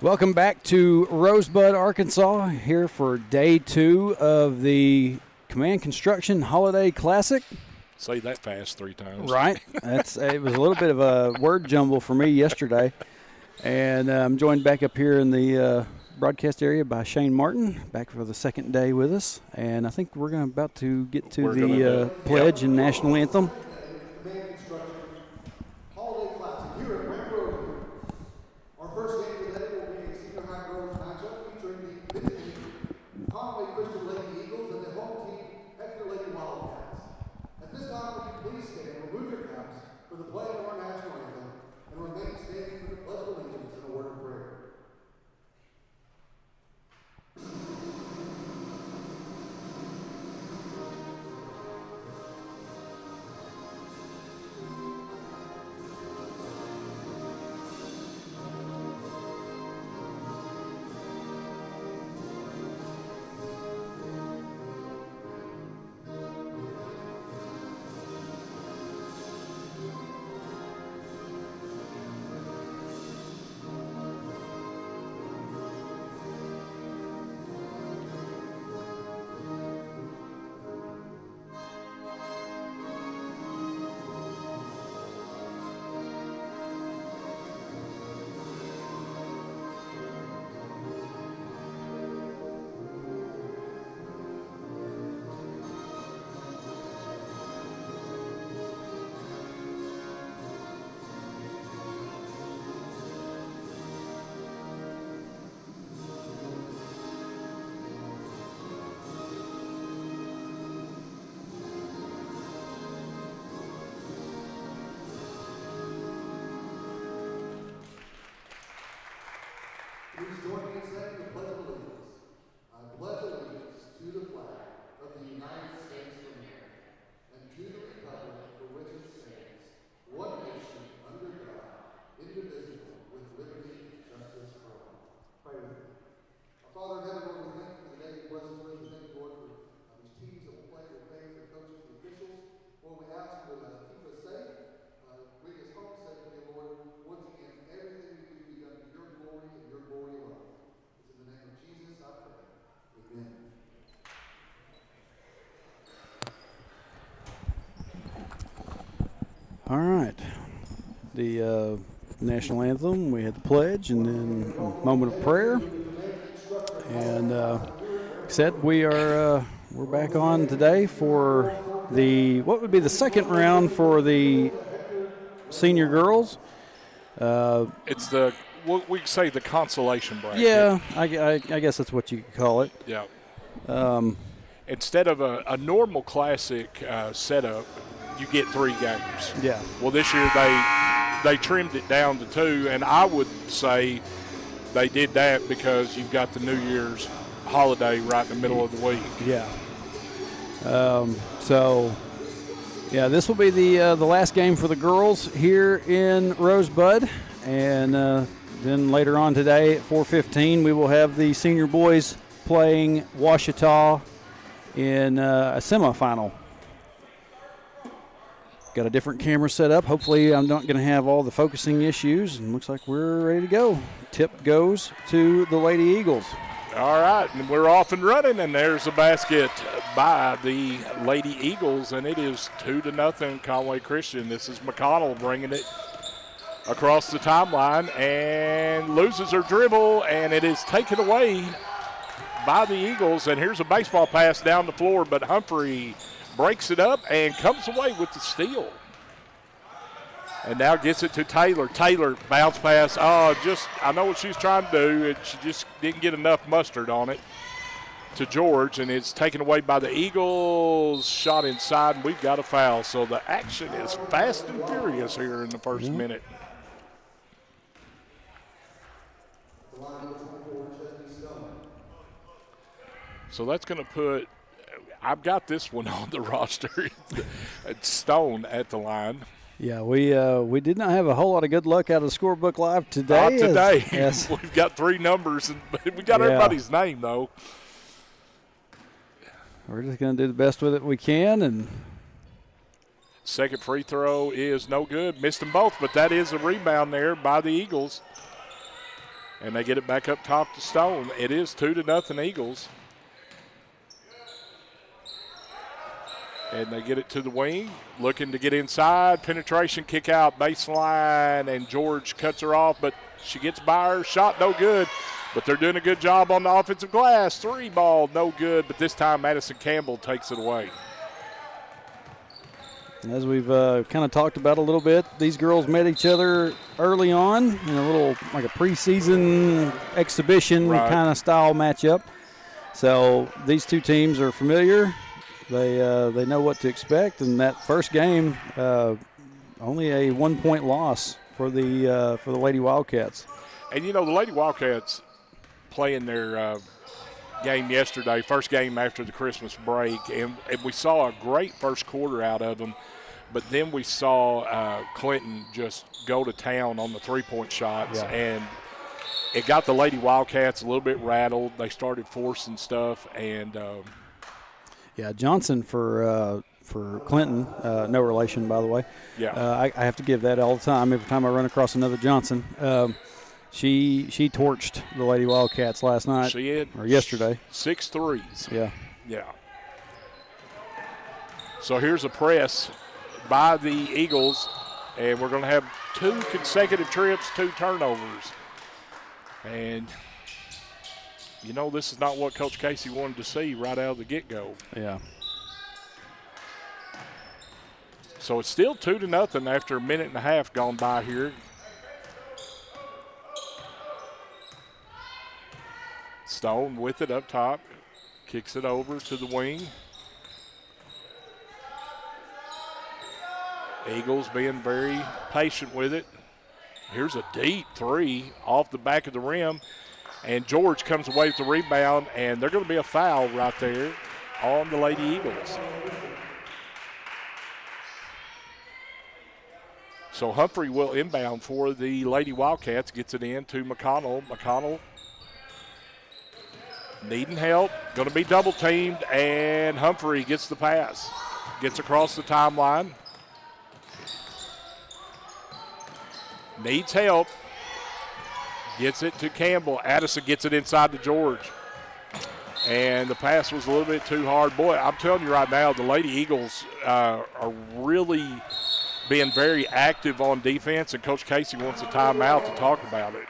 Welcome back to Rosebud, Arkansas, here for day 2 of the Command Construction Holiday Classic. Say that fast 3 times. Right. It was a little bit of a word jumble for me yesterday. And I'm joined back up here in the broadcast area by Shane Martin, back for the second day with us. And I think we're about to get to the pledge and national anthem. Conway Lady Eagles and the home team, Hector Wildcats. At this time, will you please stand and remove your caps for the pledge of our national anthem and remain standing for the pledge of allegiance and a word of prayer. Please join me in saying the Pledge of Allegiance. I pledge allegiance to the flag of the United States of America and to the republic for which it stands, one nation, under God, indivisible, with liberty and justice for all. Pray with me. Our Father in heaven, Lord, we thank you for the day you blessed us with. We thank you, Lord, for these teams that will play, their fans, their coaches, the officials. Lord, we ask you to keep us safe, bring us home safely, Lord. Once again, everything we do be done to your glory and your glory alone. It's in the name of Jesus I pray. Amen. All right. The national anthem, we had the pledge, and then a moment of prayer. And like I said, we're back on today for what would be the second round for the senior girls. It's we could say the consolation bracket. Yeah, I guess that's what you could call it. Yeah. Instead of a normal classic setup, you get 3 games. Yeah. Well, this year they trimmed it down to 2, and I would say they did that because you've got the New Year's holiday right in the middle of the week. Yeah. This will be the last game for the girls here in Rosebud, and then later on today at 4:15 we will have the senior boys playing Ouachita in a semifinal. Got a different camera set up. Hopefully I'm not going to have all the focusing issues, and looks like we're ready to go. Tip goes to the Lady Eagles. All right, and we're off and running, and there's a basket by the Lady Eagles, and it is 2-0 Conway Christian. This is McConnell bringing it across the timeline and loses her dribble, and it is taken away by the Eagles. And here's a baseball pass down the floor, but Humphrey breaks it up and comes away with the steal. And now gets it to Taylor. Taylor, bounce pass. I know what she's trying to do, and she just didn't get enough mustard on it to George, and it's taken away by the Eagles. Shot inside, and we've got a foul. So the action is fast and furious here in the first minute. So that's going to put – I've got this one on the roster. It's Stone at the line. Yeah, we did not have a whole lot of good luck out of the scorebook live today. Not today. Yes. We've got 3 numbers, and we got everybody's name, though. We're just going to do the best with it we can. And second free throw is no good. Missed them both, but that is a rebound there by the Eagles. And they get it back up top to Stone. It is 2-0 Eagles. And they get it to the wing, looking to get inside. Penetration, kick out, baseline, and George cuts her off, but she gets by her. Shot no good, but they're doing a good job on the offensive glass. 3 ball, no good, but this time Madison Campbell takes it away. As we've kind of talked about a little bit, these girls met each other early on in a little like a preseason exhibition kind of style matchup. So these two teams are familiar. They know what to expect. And that first game, only a 1-point loss for the Lady Wildcats. And you know the Lady Wildcats playing their game yesterday, first game after the Christmas break, and we saw a great first quarter out of them. But then we saw Clinton just go to town on the three-point shots, and it got the Lady Wildcats a little bit rattled. They started forcing stuff, and Johnson for Clinton, no relation, by the way. I have to give that all the time. Every time I run across another Johnson, she torched the Lady Wildcats last night. She had or yesterday. 6 threes. Yeah. So here's a press by the Eagles, and we're going to have 2 consecutive trips, 2 turnovers. And, you know, this is not what Coach Casey wanted to see right out of the get-go. Yeah. So it's still 2-0 after a minute and a half gone by here. Stone with it up top, kicks it over to the wing. Eagles being very patient with it. Here's a deep 3 off the back of the rim, and George comes away with the rebound, and they're going to be a foul right there on the Lady Eagles. So Humphrey will inbound for the Lady Wildcats, gets it in to McConnell. McConnell needing help, going to be double teamed, and Humphrey gets the pass, gets across the timeline. Needs help. Gets it to Campbell. Addison gets it inside to George. And the pass was a little bit too hard. Boy, I'm telling you right now, the Lady Eagles are really being very active on defense, and Coach Casey wants a timeout to talk about it.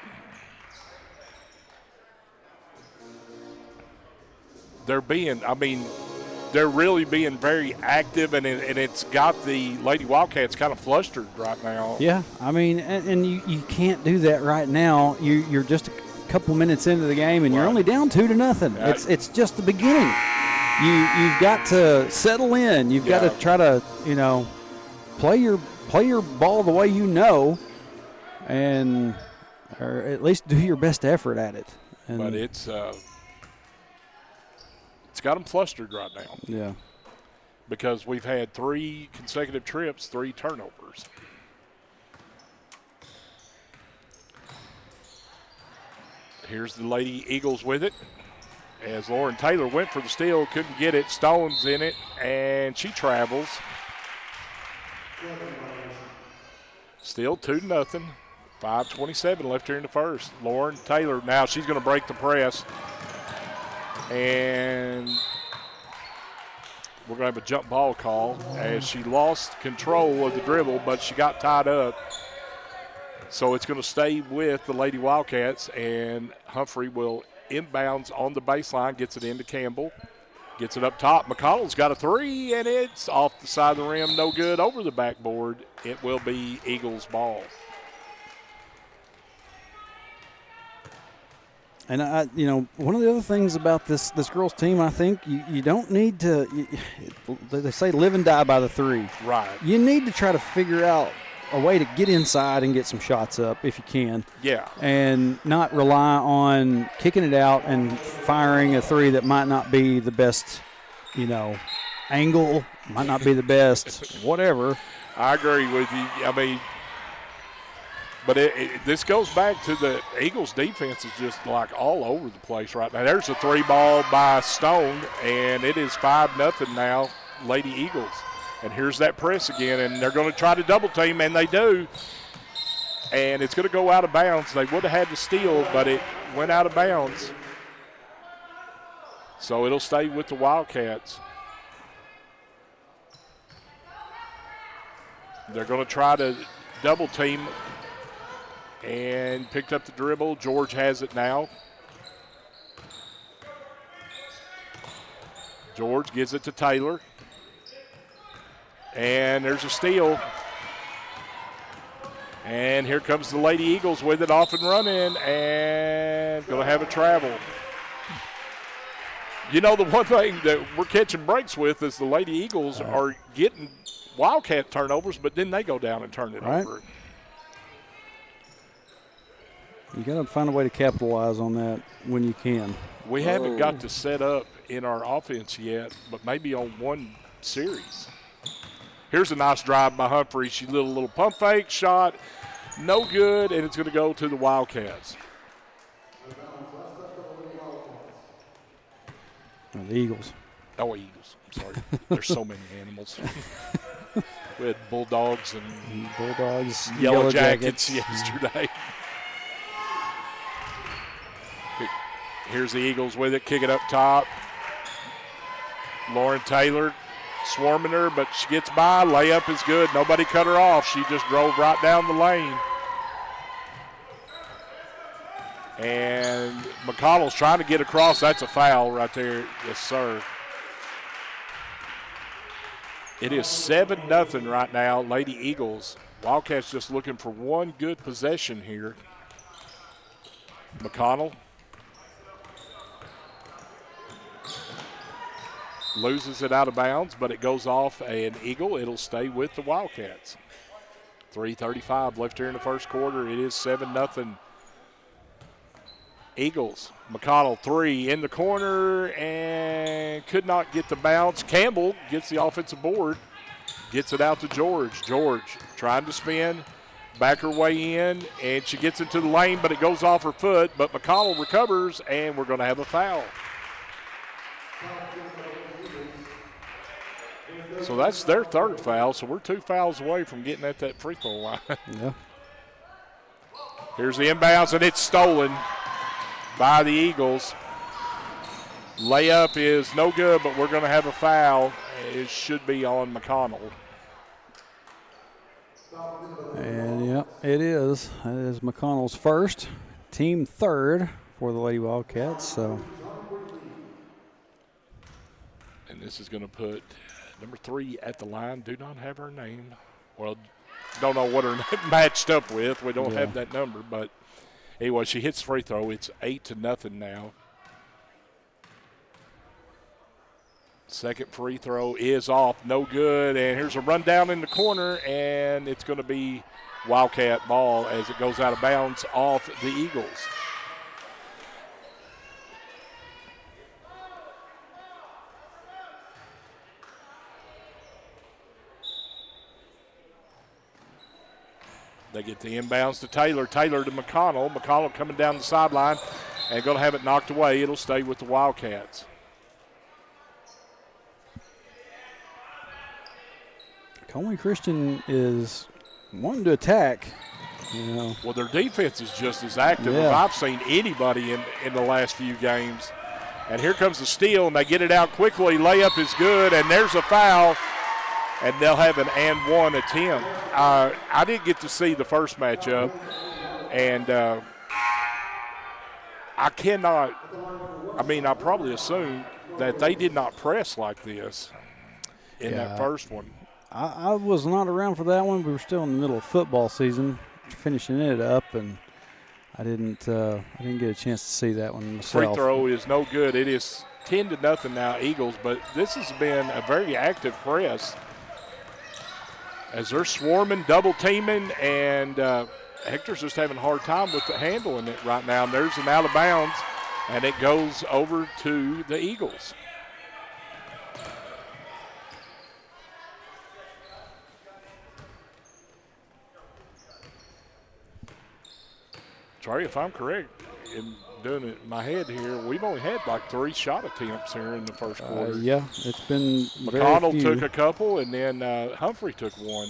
They're really being very active, and it's got the Lady Wildcats kind of flustered right now. Yeah, and you can't do that right now. You're just a couple minutes into the game, and you're only down 2-0. It's just the beginning. You've got to settle in. You've got to try to play your ball the way you know, and or at least do your best effort at it. But it's got them flustered right now. Yeah. Because we've had 3 consecutive trips, 3 turnovers. Here's the Lady Eagles with it. As Lauren Taylor went for the steal, couldn't get it. Stone's in it, and she travels. Still 2-0. 5:27 left here in the first. Lauren Taylor, now she's going to break the press. And we're going to have a jump ball call as she lost control of the dribble, but she got tied up. So it's going to stay with the Lady Wildcats, and Humphrey will inbounds on the baseline, gets it into Campbell, gets it up top. McConnell's got a 3, and it's off the side of the rim, no good, over the backboard. It will be Eagles ball. And one of the other things about this girls' team, I think you don't need to. They say live and die by the 3. Right. You need to try to figure out a way to get inside and get some shots up if you can. Yeah. And not rely on kicking it out and firing a 3 that might not be the best, angle, might not be the best, whatever. I agree with you. But this goes back to the Eagles' defense is just like all over the place right now. There's a 3 ball by Stone, and it is 5-0 now, Lady Eagles. And here's that press again, and they're going to try to double team, and they do. and it's going to go out of bounds. They would have had to steal, but it went out of bounds. So it'll stay with the Wildcats. They're going to try to double team and picked up the dribble. George has it now. George gives it to Taylor. And there's a steal. And here comes the Lady Eagles with it off and running, and going to have a travel. You know, the one thing that we're catching breaks with is the Lady Eagles are getting Wildcat turnovers, but then they go down and turn it over. You got to find a way to capitalize on that when you can. We haven't got to set up in our offense yet, but maybe on one series. Here's a nice drive by Humphrey. She did a little pump fake shot. No good, and it's going to go to the Wildcats. The Eagles. Oh, Eagles. I'm sorry. There's so many animals. We had bulldogs and yellow jackets yesterday. Here's the Eagles with it. Kick it up top. Lauren Taylor swarming her, but she gets by. Layup is good. Nobody cut her off. She just drove right down the lane. And McConnell's trying to get across. That's a foul right there. Yes, sir. It is 7-0 right now, Lady Eagles. Wildcats just looking for one good possession here. McConnell loses it out of bounds, but it goes off an Eagle. It'll stay with the Wildcats. 3:35 left here in the first quarter. It is 7-0. Eagles. McConnell, three in the corner and could not get the bounce. Campbell gets the offensive board, gets it out to George. George trying to spin, back her way in, and she gets into the lane, but it goes off her foot. But McConnell recovers, and we're going to have a foul. So that's their third foul, so we're 2 fouls away from getting at that free throw line. Yeah. Here's the inbounds, and it's stolen by the Eagles. Layup is no good, but we're going to have a foul. It should be on McConnell. And, yeah, it is. It is McConnell's first, team third for the Lady Wildcats. So. And this is going to put number 3 at the line. Do not have her name. Well, don't know what her name matched up with. We don't have that number, but anyway, she hits free throw. It's 8-0 now. Second free throw is off, no good. And here's a run down in the corner, and it's going to be Wildcat ball as it goes out of bounds off the Eagles. They get the inbounds to Taylor. Taylor to McConnell. McConnell coming down the sideline and going to have it knocked away. It'll stay with the Wildcats. Conway Christian is wanting to attack. You know. Well, their defense is just as active as I've seen anybody in the last few games. And here comes the steal, and they get it out quickly. Layup is good, and there's a foul. And they'll have an and one attempt. I didn't get to see the first matchup, and I probably assume that they did not press like this in that first one. I was not around for that one. We were still in the middle of football season, finishing it up, and I didn't get a chance to see that one myself. Free throw is no good. It is 10-0 now, Eagles, but this has been a very active press as they're swarming, double teaming, and Hector's just having a hard time with handling it right now. And there's an out of bounds, and it goes over to the Eagles. Trey, if I'm correct in doing it in my head here, we've only had like 3 shot attempts here in the first quarter. Yeah, it's been McConnell very few. took a couple, and then Humphrey took one.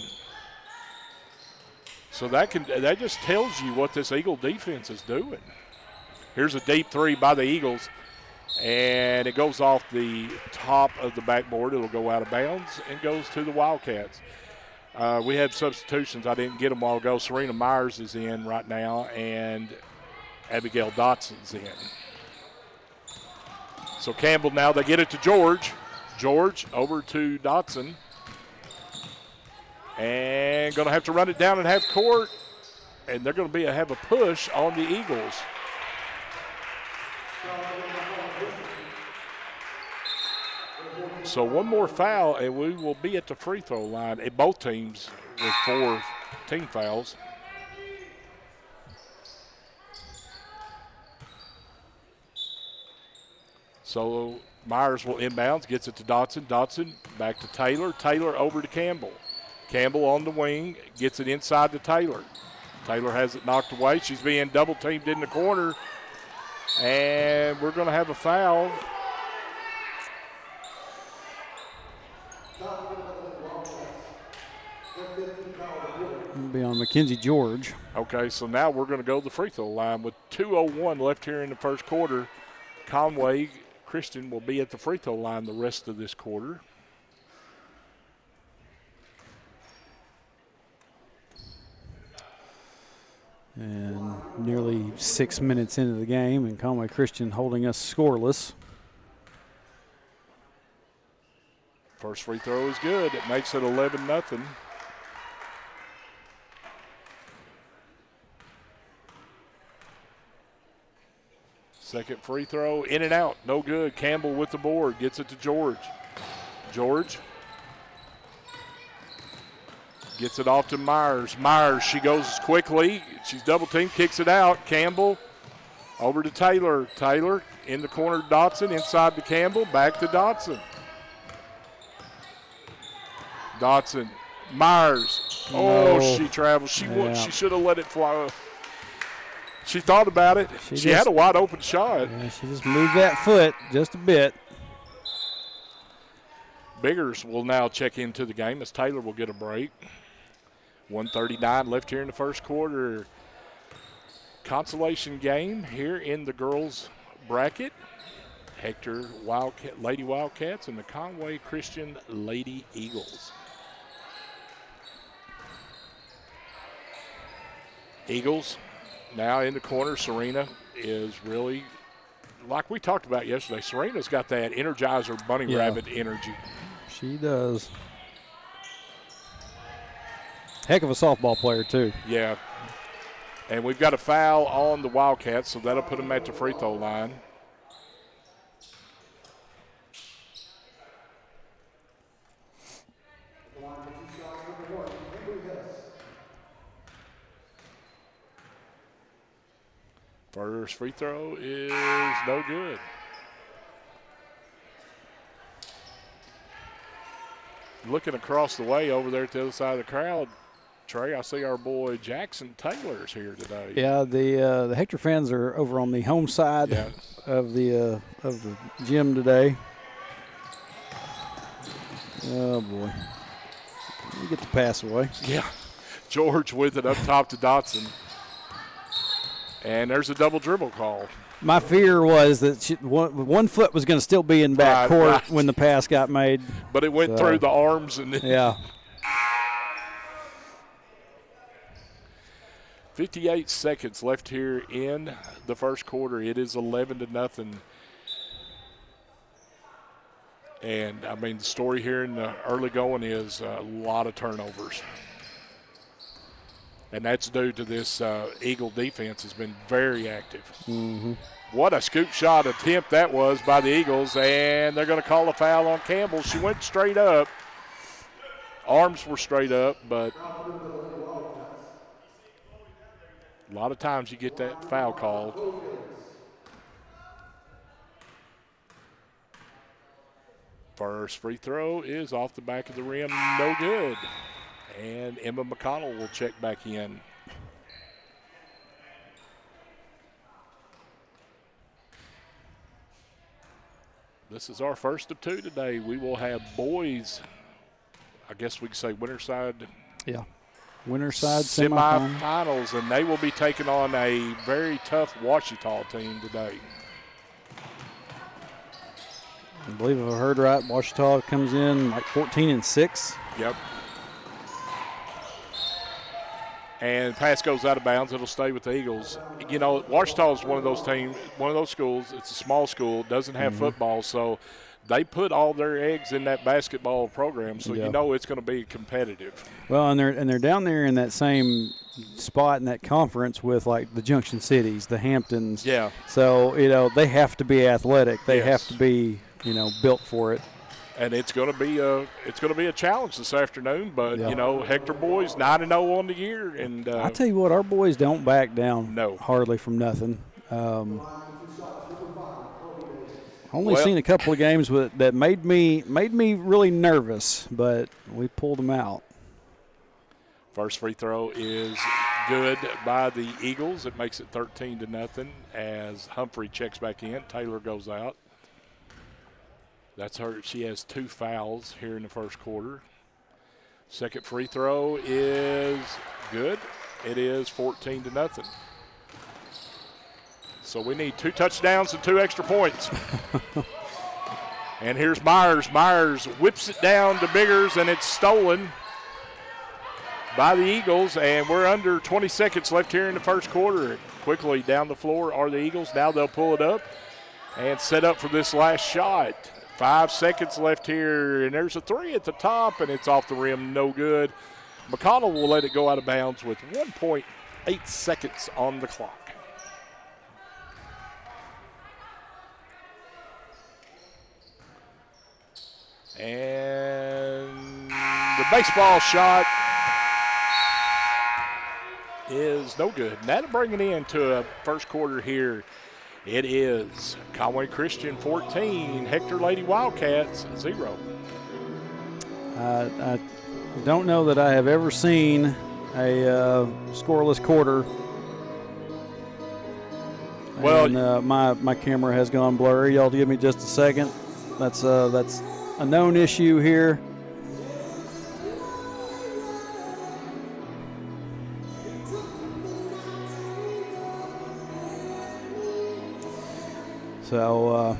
So that just tells you what this Eagle defense is doing. Here's a deep three by the Eagles, and it goes off the top of the backboard. It'll go out of bounds and goes to the Wildcats. We have substitutions. I didn't get them all ago. Serena Myers is in right now, and Abigail Dotson's in. So Campbell now, they get it to George. George over to Dotson. And going to have to run it down in half court. And they're going to have a push on the Eagles. So one more foul, and we will be at the free throw line. And both teams with 4 team fouls. So Myers will inbounds, gets it to Dotson. Dotson back to Taylor. Taylor over to Campbell. Campbell on the wing, gets it inside to Taylor. Taylor has it knocked away. She's being double teamed in the corner. And we're going to have a foul. It'll be on Mackenzie George. Okay, so now we're going to go to the free throw line with 2:01 left here in the first quarter. Conway Christian will be at the free throw line the rest of this quarter. And nearly 6 minutes into the game, and Conway Christian holding us scoreless. First free throw is good. It makes it 11-0. Second free throw, in and out, no good. Campbell with the board, gets it to George. George gets it off to Myers. Myers, she goes quickly. She's double teamed, kicks it out. Campbell over to Taylor. Taylor in the corner, Dotson, inside to Campbell, back to Dotson. Dotson, Myers. Oh, she traveled. She should have let it fly. She thought about it. She had a wide open shot. Yeah, she just moved that foot just a bit. Biggers will now check into the game as Taylor will get a break. 1:39 left here in the first quarter. Consolation game here in the girls' bracket. Hector Wildcat, Lady Wildcats and the Conway Christian Lady Eagles. Eagles now in the corner. Serena is really, like we talked about yesterday, Serena's got that Energizer bunny rabbit energy. She does. Heck of a softball player, too. Yeah. And we've got a foul on the Wildcats, so that'll put them at the free throw line. First free throw is no good. Looking across the way over there at the other side of the crowd, Trey, I see our boy Jackson Taylor's here today. Yeah, the Hector fans are over on the home side of the gym today. Oh boy, let me get the pass away. Yeah, George with it up top to Dotson, and there's a double dribble call. My fear was that one foot was going to still be in back court when the pass got made. But it went through the arms. And yeah. 58 seconds left here in the first quarter. It is 11-0. And, I mean, the story here in the early going is a lot of turnovers. And that's due to this Eagle defense has been very active. Mm-hmm. What a scoop shot attempt that was by the Eagles, and they're going to call a foul on Campbell. She went straight up. Arms were straight up, but a lot of times you get that foul called. First free throw is off the back of the rim, no good. And Emma McConnell will check back in. This is our first of two today. We will have boys, I guess we could say Winterside. Yeah. winner side semifinal. Semifinals, and they will be taking on a very tough Ouachita team today. I believe if I heard right, Ouachita comes in like 14-6. Yep. And pass goes out of bounds. It'll stay with the Eagles. You know, Ouachita is one of those teams, one of those schools. It's a small school, doesn't have football, so they put all their eggs in that basketball program. So you know it's going to be competitive. Well, and they're down there in that same spot in that conference with like the Junction Cities, the Hamptons. Yeah. So they have to be athletic. They have to be built for it. And it's going to be a challenge this afternoon. But Hector boys 9-0 on the year, and I tell you what, our boys don't back down. No, hardly from nothing. Only seen a couple of games that made me really nervous, but we pulled them out. First free throw is good by the Eagles. It makes it 13-0 as Humphrey checks back in. Taylor goes out. That's her. She has 2 fouls here in the first quarter. Second free throw is good. It is 14-0. So we need 2 touchdowns and 2 extra points. And here's Myers. Myers whips it down to Biggers, and it's stolen by the Eagles. And we're under 20 seconds left here in the first quarter. Quickly down the floor are the Eagles. Now they'll pull it up and set up for this last shot. 5 seconds left here, and there's a 3 at the top, and it's off the rim, no good. McConnell will let it go out of bounds with 1.8 seconds on the clock. And the baseball shot is no good. And that'll bring it into a first quarter here. It is Conway Christian 14, Hector Lady Wildcats 0. I don't know that I have ever seen a scoreless quarter. Well, and, my camera has gone blurry. Y'all give me just a second. That's a known issue here. So,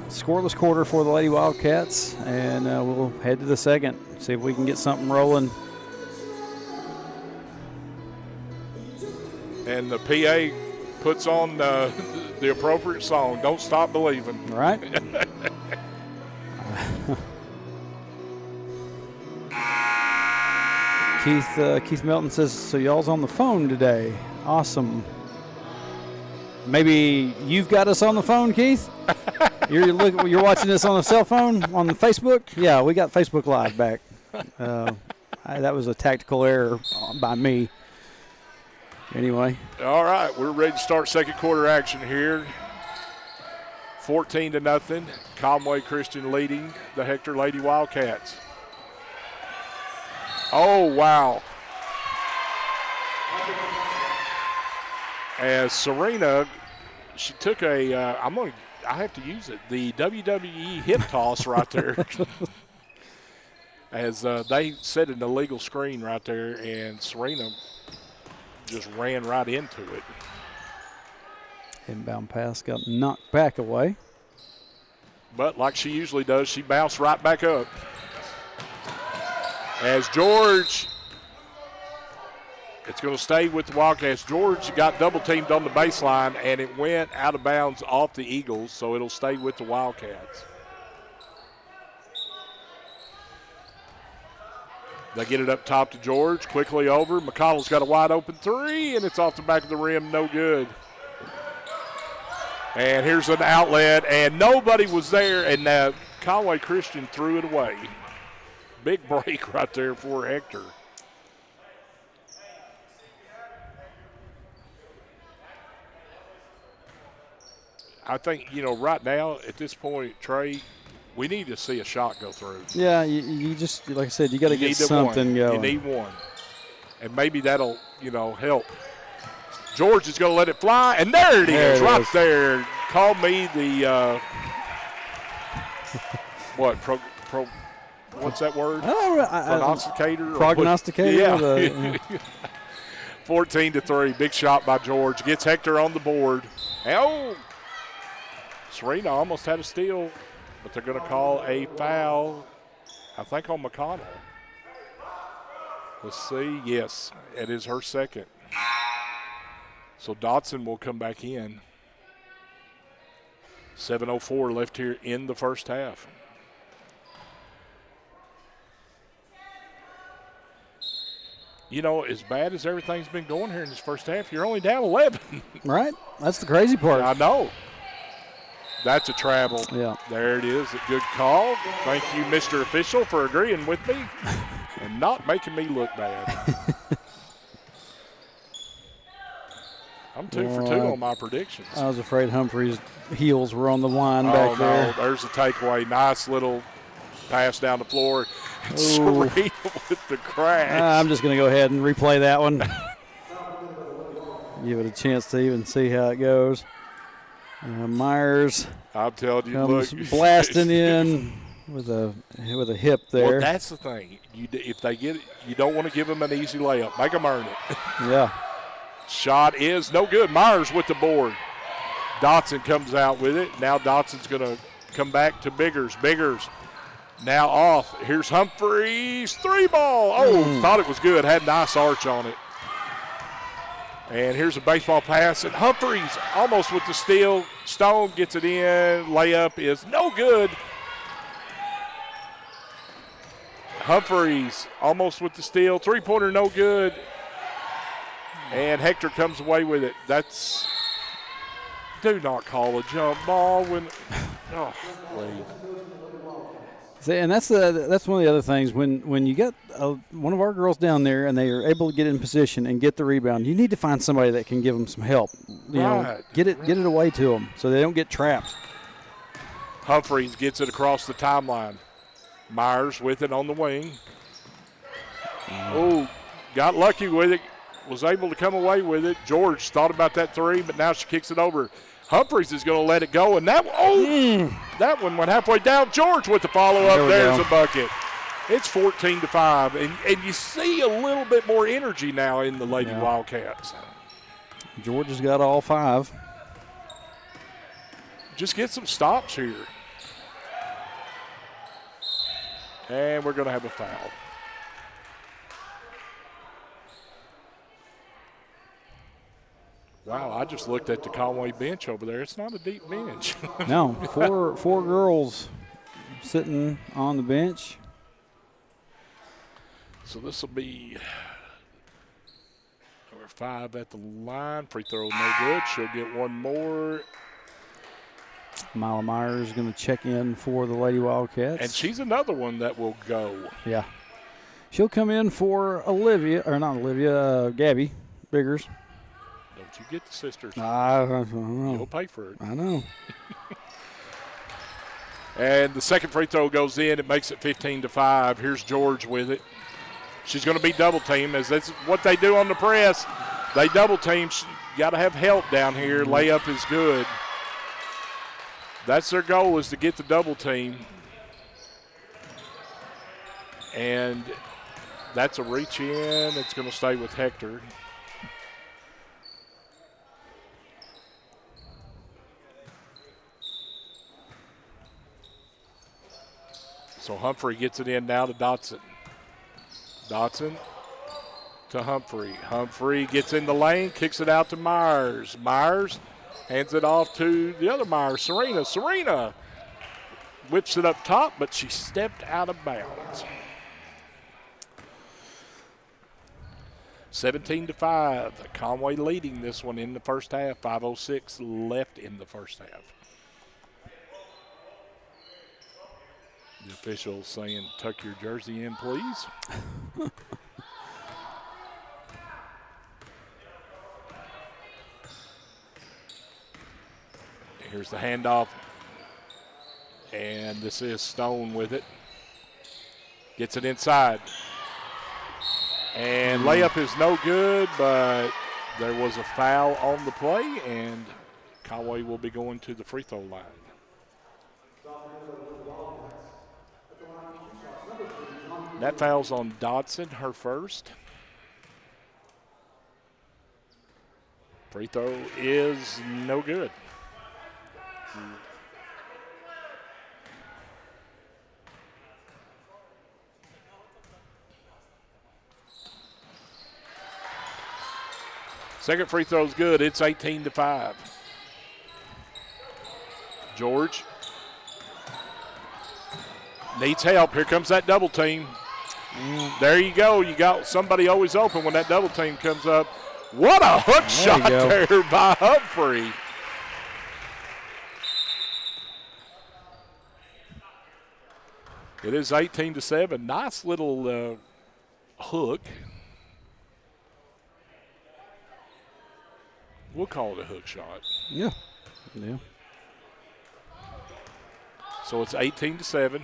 scoreless quarter for the Lady Wildcats, and we'll head to the second, see if we can get something rolling. And the PA puts on the appropriate song, Don't Stop Believing. Right. Keith Melton says, so y'all's on the phone today. Awesome. Maybe you've got us on the phone, Keith? You're watching this on a cell phone on the Facebook? Yeah, we got Facebook Live back. That was a tactical error by me. Anyway. All right, we're ready to start second quarter action here. 14-0. Conway Christian leading the Hector Lady Wildcats. Oh, wow. As Serena, she took I have to use it, the WWE hip toss right there. As they set an illegal screen right there, and Serena just ran right into it. Inbound pass got knocked back away. But like she usually does, she bounced right back up. As George, it's going to stay with the Wildcats. George got double teamed on the baseline, and it went out of bounds off the Eagles, so it'll stay with the Wildcats. They get it up top to George, quickly over. McConnell's got a wide open 3, and it's off the back of the rim, no good. And here's an outlet, and nobody was there, and Conway Christian threw it away. Big break right there for Hector. I think, right now at this point, Trey, we need to see a shot go through. Yeah, you just, like I said, you got to get something going. You need one. And maybe that'll, help. George is going to let it fly, and there it is, right there. Call me the, what's that word? Prognosticator. Prognosticator. Yeah. 14-3. Big shot by George. Gets Hector on the board. Oh, Serena almost had a steal, but they're going to call a foul, I think, on McConnell. Let's see. Yes, it is her second. So Dotson will come back in. 7:04 left here in the first half. You know, as bad as everything's been going here in this first half, you're only down 11. Right? That's the crazy part. I know. That's a travel. Yeah. There it is. A good call. Thank you, Mr. Official, for agreeing with me and not making me look bad. I'm 2 for 2 on my predictions. I was afraid Humphrey's heels were on the line Oh, back there. no. There's a takeaway. Nice little pass down the floor. And Serena with the crash. I'm just going to go ahead and replay that one. Give it a chance to even see how it goes. Myers I'm telling you, comes look. blasting in with a hip there. Well, that's the thing. If they get it, you don't want to give them an easy layup. Make them earn it. Yeah. Shot is no good. Myers with the board. Dotson comes out with it. Now Dotson's going to come back to Biggers. Biggers now off. Here's Humphreys. 3-ball. Oh, thought it was good. Had nice arch on it. And here's a baseball pass. And Humphreys almost with the steal. Stone gets it in. Layup is no good. Humphreys almost with the steal. Three-pointer no good. And Hector comes away with it. That's – do not call a jump ball when – oh, please. See, and that's one of the other things. When you get one of our girls down there and they are able to get in position and get the rebound, you need to find somebody that can give them some help. You know, get it away to them so they don't get trapped. Humphreys gets it across the timeline. Myers with it on the wing. Oh, got lucky with it. Was able to come away with it. George thought about that three, but now she kicks it over. Humphreys is going to let it go, and that one went halfway down. George with the follow-up. There's a bucket. It's 14-5, and you see a little bit more energy now in the Lady Wildcats. George has got all 5. Just get some stops here. And we're going to have a foul. Wow, I just looked at the Conway bench over there. It's not a deep bench. No, four girls sitting on the bench. So this will be number 5 at the line. Free throw no good. She'll get one more. Mila Myers is going to check in for the Lady Wildcats. And she's another one that will go. Yeah. She'll come in for Gabby Biggers. Don't you get the sisters. I don't know. You'll pay for it. I know. And the second free throw goes in. It makes it 15-5. Here's George with it. She's going to be double teamed, as that's what they do on the press. They double team. Got to have help down here. Layup is good. That's their goal, is to get the double team. And that's a reach in. It's going to stay with Hector. So Humphrey gets it in now to Dotson. Dotson to Humphrey. Humphrey gets in the lane, kicks it out to Myers. Myers hands it off to the other Myers, Serena. Serena whips it up top, but she stepped out of bounds. 17-5. Conway leading this one in the first half. 5:06 left in the first half. The official saying, tuck your jersey in, please. Here's the handoff. And this is Stone with it. Gets it inside. And layup is no good, but there was a foul on the play, and Conway will be going to the free throw line. That foul's on Dodson, her first. Free throw is no good. Second free throw's good. It's 18-5. George needs help. Here comes that double team. There you go. You got somebody always open when that double team comes up. What a hook shot there by Humphrey. It is 18-7. Nice little hook. We'll call it a hook shot. Yeah. So it's 18-7.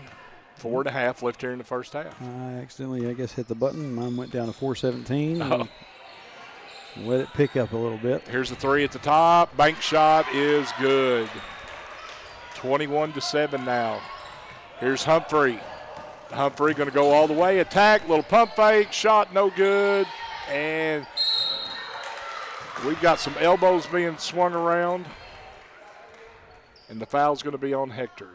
4.5 left here in the first half. I accidentally, I guess, hit the button. Mine went down to 4:17. Oh. Let it pick up a little bit. Here's the three at the top. Bank shot is good. 21-7 now. Here's Humphrey. Humphrey going to go all the way. Attack, little pump fake. Shot no good. And we've got some elbows being swung around. And the foul's going to be on Hector.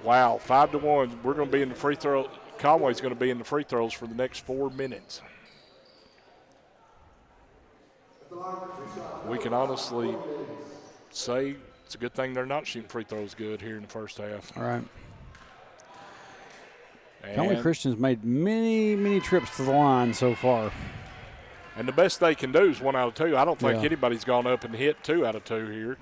Wow, 5-1. We're going to be in the free throw. Conway's going to be in the free throws for the next 4 minutes. We can honestly say it's a good thing they're not shooting free throws good here in the first half. All right. Conway Christian's made many trips to the line so far. And the best they can do is 1 out of 2. I don't think anybody's gone up and hit 2 out of 2 here.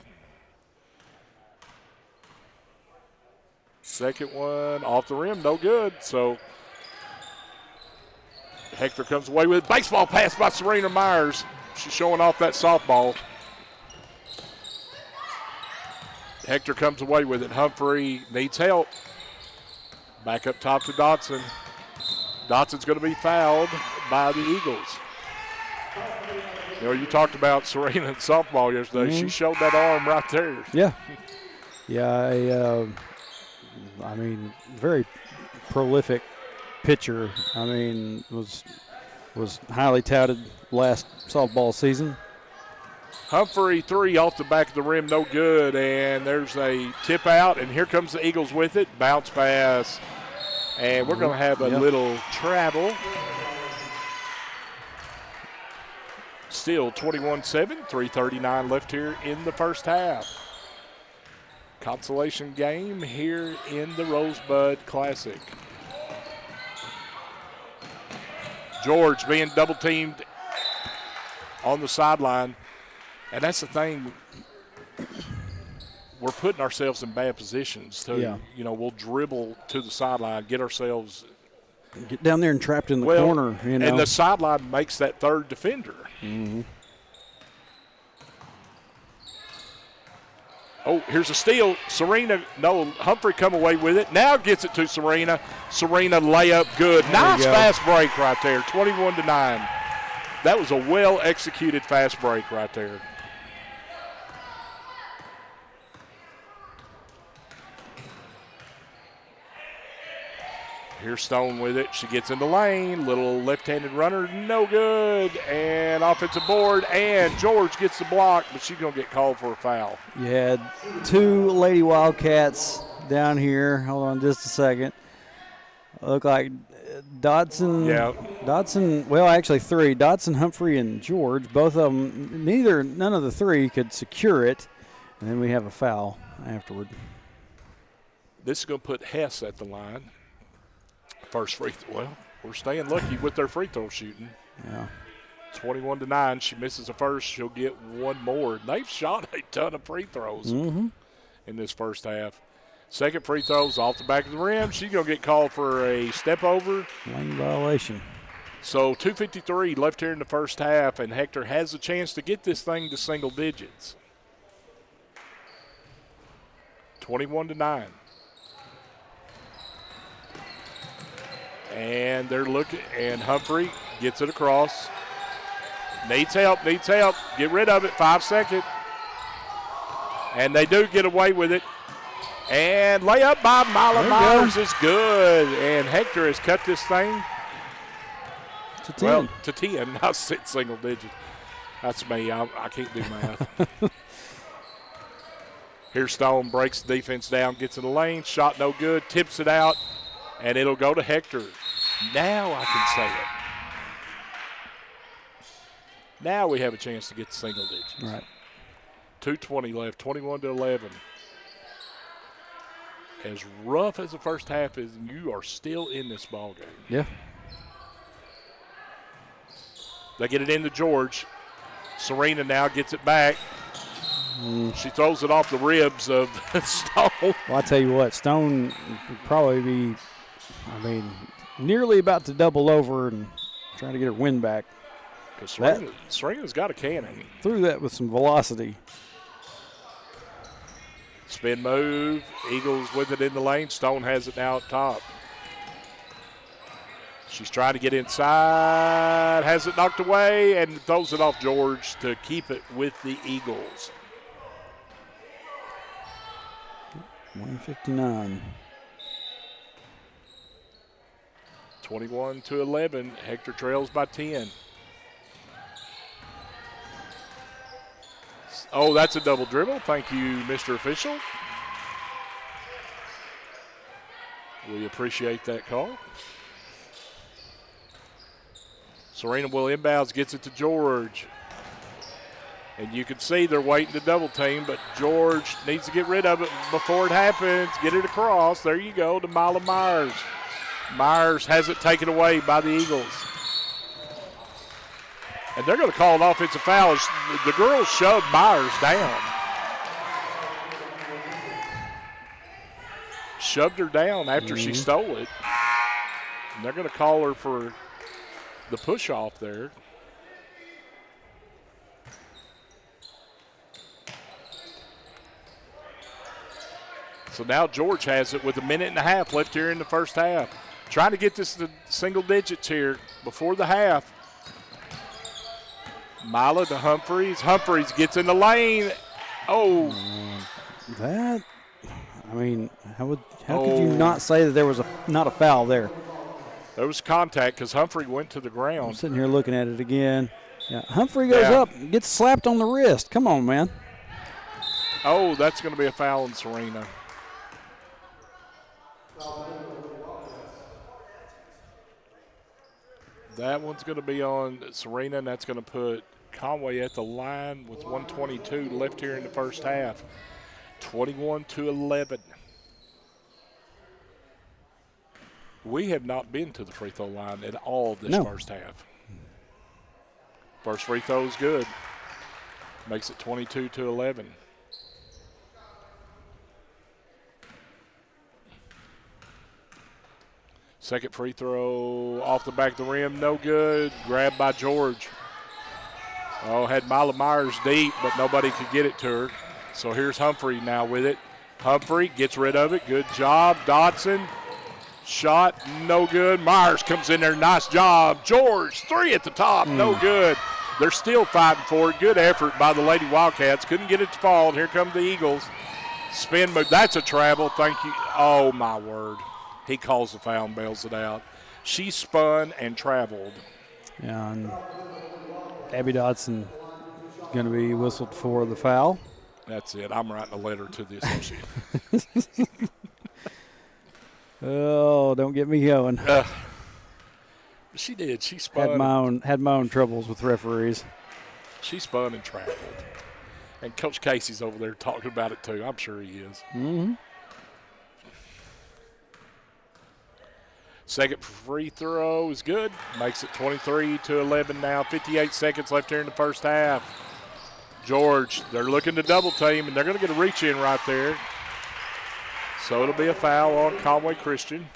Second one off the rim, no good. So Hector comes away with it. Baseball pass by Serena Myers. She's showing off that softball. Hector comes away with it. Humphrey needs help. Back up top to Dodson. Dodson's going to be fouled by the Eagles. You know, you talked about Serena in softball yesterday. She showed that arm right there. Yeah. Yeah, I mean, very prolific pitcher. I mean, was highly touted last softball season. Humphrey, 3 off the back of the rim, no good. And there's a tip out, and here comes the Eagles with it. Bounce pass. And we're going to have a little travel. Still 21-7, 3:39 left here in the first half. Consolation game here in the Rosebud Classic. George being double teamed on the sideline. And that's the thing. We're putting ourselves in bad positions too. You know, we'll dribble to the sideline, get ourselves. Get down there and trapped in the corner. You know. And the sideline makes that third defender. Mm-hmm. Oh, here's a steal. Humphrey come away with it. Now gets it to Serena. Serena layup good. Nice fast break right there, 21-9. That was a well-executed fast break right there. Here's Stone with it. She gets in the lane. Little left-handed runner, no good. And offensive board, and George gets the block, but she's going to get called for a foul. You had 2 Lady Wildcats down here. Hold on just a second. Look like Dodson. Yeah. Dodson, well, actually 3. Dodson, Humphrey, and George. Both of them, none of the 3 could secure it. And then we have a foul afterward. This is going to put Hess at the line. First free throw. Well, we're staying lucky with their free throw shooting. Yeah. 21-9. She misses the first. She'll get 1 more. They've shot a ton of free throws in this first half. Second free throw's off the back of the rim. She's going to get called for a step over. Lane violation. So 2:53 left here in the first half, and Hector has a chance to get this thing to single digits. 21-9. And they're looking, and Humphrey gets it across. Needs help. Get rid of it. 5 seconds. And they do get away with it. And layup by Mila There you Myers go. is good. And Hector has cut this thing, To 10. well, to 10, not single digits. That's me. I can't do math. Here Stone breaks the defense down, gets in the lane, shot no good, tips it out, and it'll go to Hector. Now I can say it. Now we have a chance to get to single digits. Right. 2:20 left, 21-11. As rough as the first half is, you are still in this ball game. Yeah. They get it into George. Serena now gets it back. She throws it off the ribs of Stone. Well, I tell you what, Stone would probably be, nearly about to double over and trying to get her win back. Because Serena's got a cannon. Threw that with some velocity. Spin move. Eagles with it in the lane. Stone has it now up top. She's trying to get inside. Has it knocked away and throws it off George to keep it with the Eagles. 159. 21-11. Hector trails by 10. Oh, that's a double dribble. Thank you, Mr. Official. We appreciate that call. Serena will inbounds, gets it to George. And you can see they're waiting to double team, but George needs to get rid of it before it happens. Get it across. There you go to Mila Myers. Myers has it taken away by the Eagles. And they're going to call an offensive foul. The girls shoved Myers down. Shoved her down after she stole it. And they're going to call her for the push off there. So now George has it with a minute and a half left here in the first half. Trying to get this to single digits here before the half. Mila to Humphreys. Humphreys gets in the lane. Oh. How could you not say that there was not a foul there? There was contact because Humphrey went to the I'm ground. sitting here looking at it again. Yeah, Humphrey goes up, gets slapped on the wrist. Come on, man. Oh, that's going to be a foul on Serena. That one's going to be on Serena, and that's going to put Conway at the line with 1:22 left here in the first half. 21-11. We have not been to the free throw line at all this first half. First free throw is good. Makes it 22-11. Second free throw off the back of the rim, no good. Grabbed by George. Oh, had Mila Myers deep, but nobody could get it to her. So here's Humphrey now with it. Humphrey gets rid of it. Good job. Dotson. Shot, no good. Myers comes in there. Nice job. George, three at the top. No good. They're still fighting for it. Good effort by the Lady Wildcats. Couldn't get it to fall. And here come the Eagles. Spin move. That's a travel. Thank you. Oh, my word. He calls the foul and bails it out. She spun and traveled. Yeah, and Abby Dotson going to be whistled for the foul. That's it. I'm writing a letter to the associate. Oh, don't get me going. She did. She spun. Had my own troubles with referees. She spun and traveled. And Coach Casey's over there talking about it too. I'm sure he is. Mm-hmm. Second free throw is good. Makes it 23-11 now. 58 seconds left here in the first half. George, they're looking to double team, and they're going to get a reach in right there. So it'll be a foul on Conway Christian.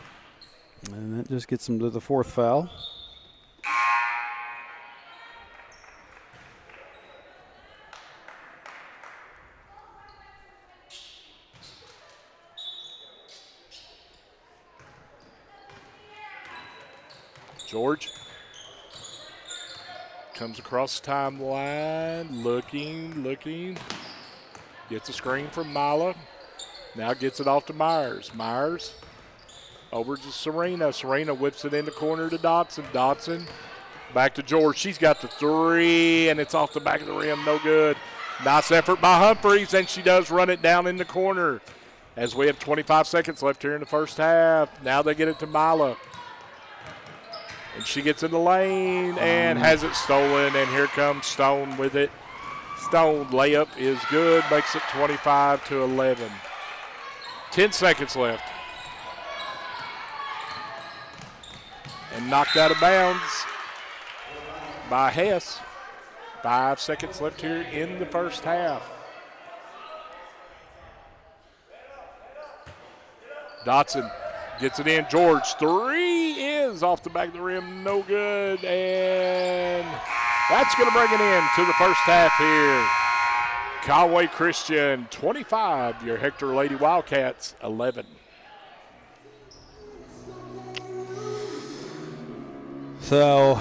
And that just gets them to the fourth foul. George comes across the timeline, looking. Gets a screen from Mila. Now gets it off to Myers. Myers over to Serena. Serena whips it in the corner to Dotson. Dotson back to George. She's got the three, and it's off the back of the rim. No good. Nice effort by Humphreys, and she does run it down in the corner. As we have 25 seconds left here in the first half. Now they get it to Mila. And she gets in the lane and has it stolen, and here comes Stone with it. Stone layup is good, makes it 25-11. 10 seconds left. And knocked out of bounds by Hess. 5 seconds left here in the first half. Dotson gets it in. George, three is off the back of the rim. No good. And that's going to bring it in to the first half here. Conway Christian 25, your Hector Lady Wildcats 11. So,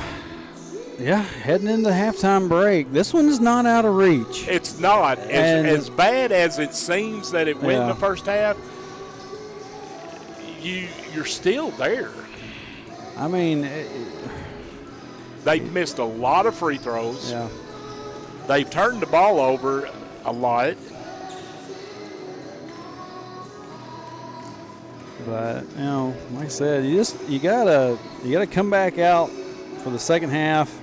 yeah, heading into the halftime break. This one's not out of reach. It's not. As bad as it seems that it went in the first half, you're still there. I mean, they've missed a lot of free throws. Yeah. They've turned the ball over a lot. But like I said, you gotta come back out for the second half,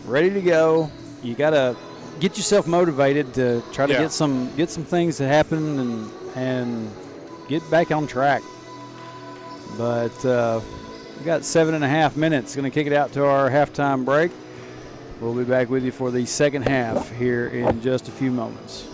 ready to go. You gotta get yourself motivated to try to get some things to happen and get back on track. But we got 7.5 minutes. Going to kick it out to our halftime break. We'll be back with you for the second half here in just a few moments.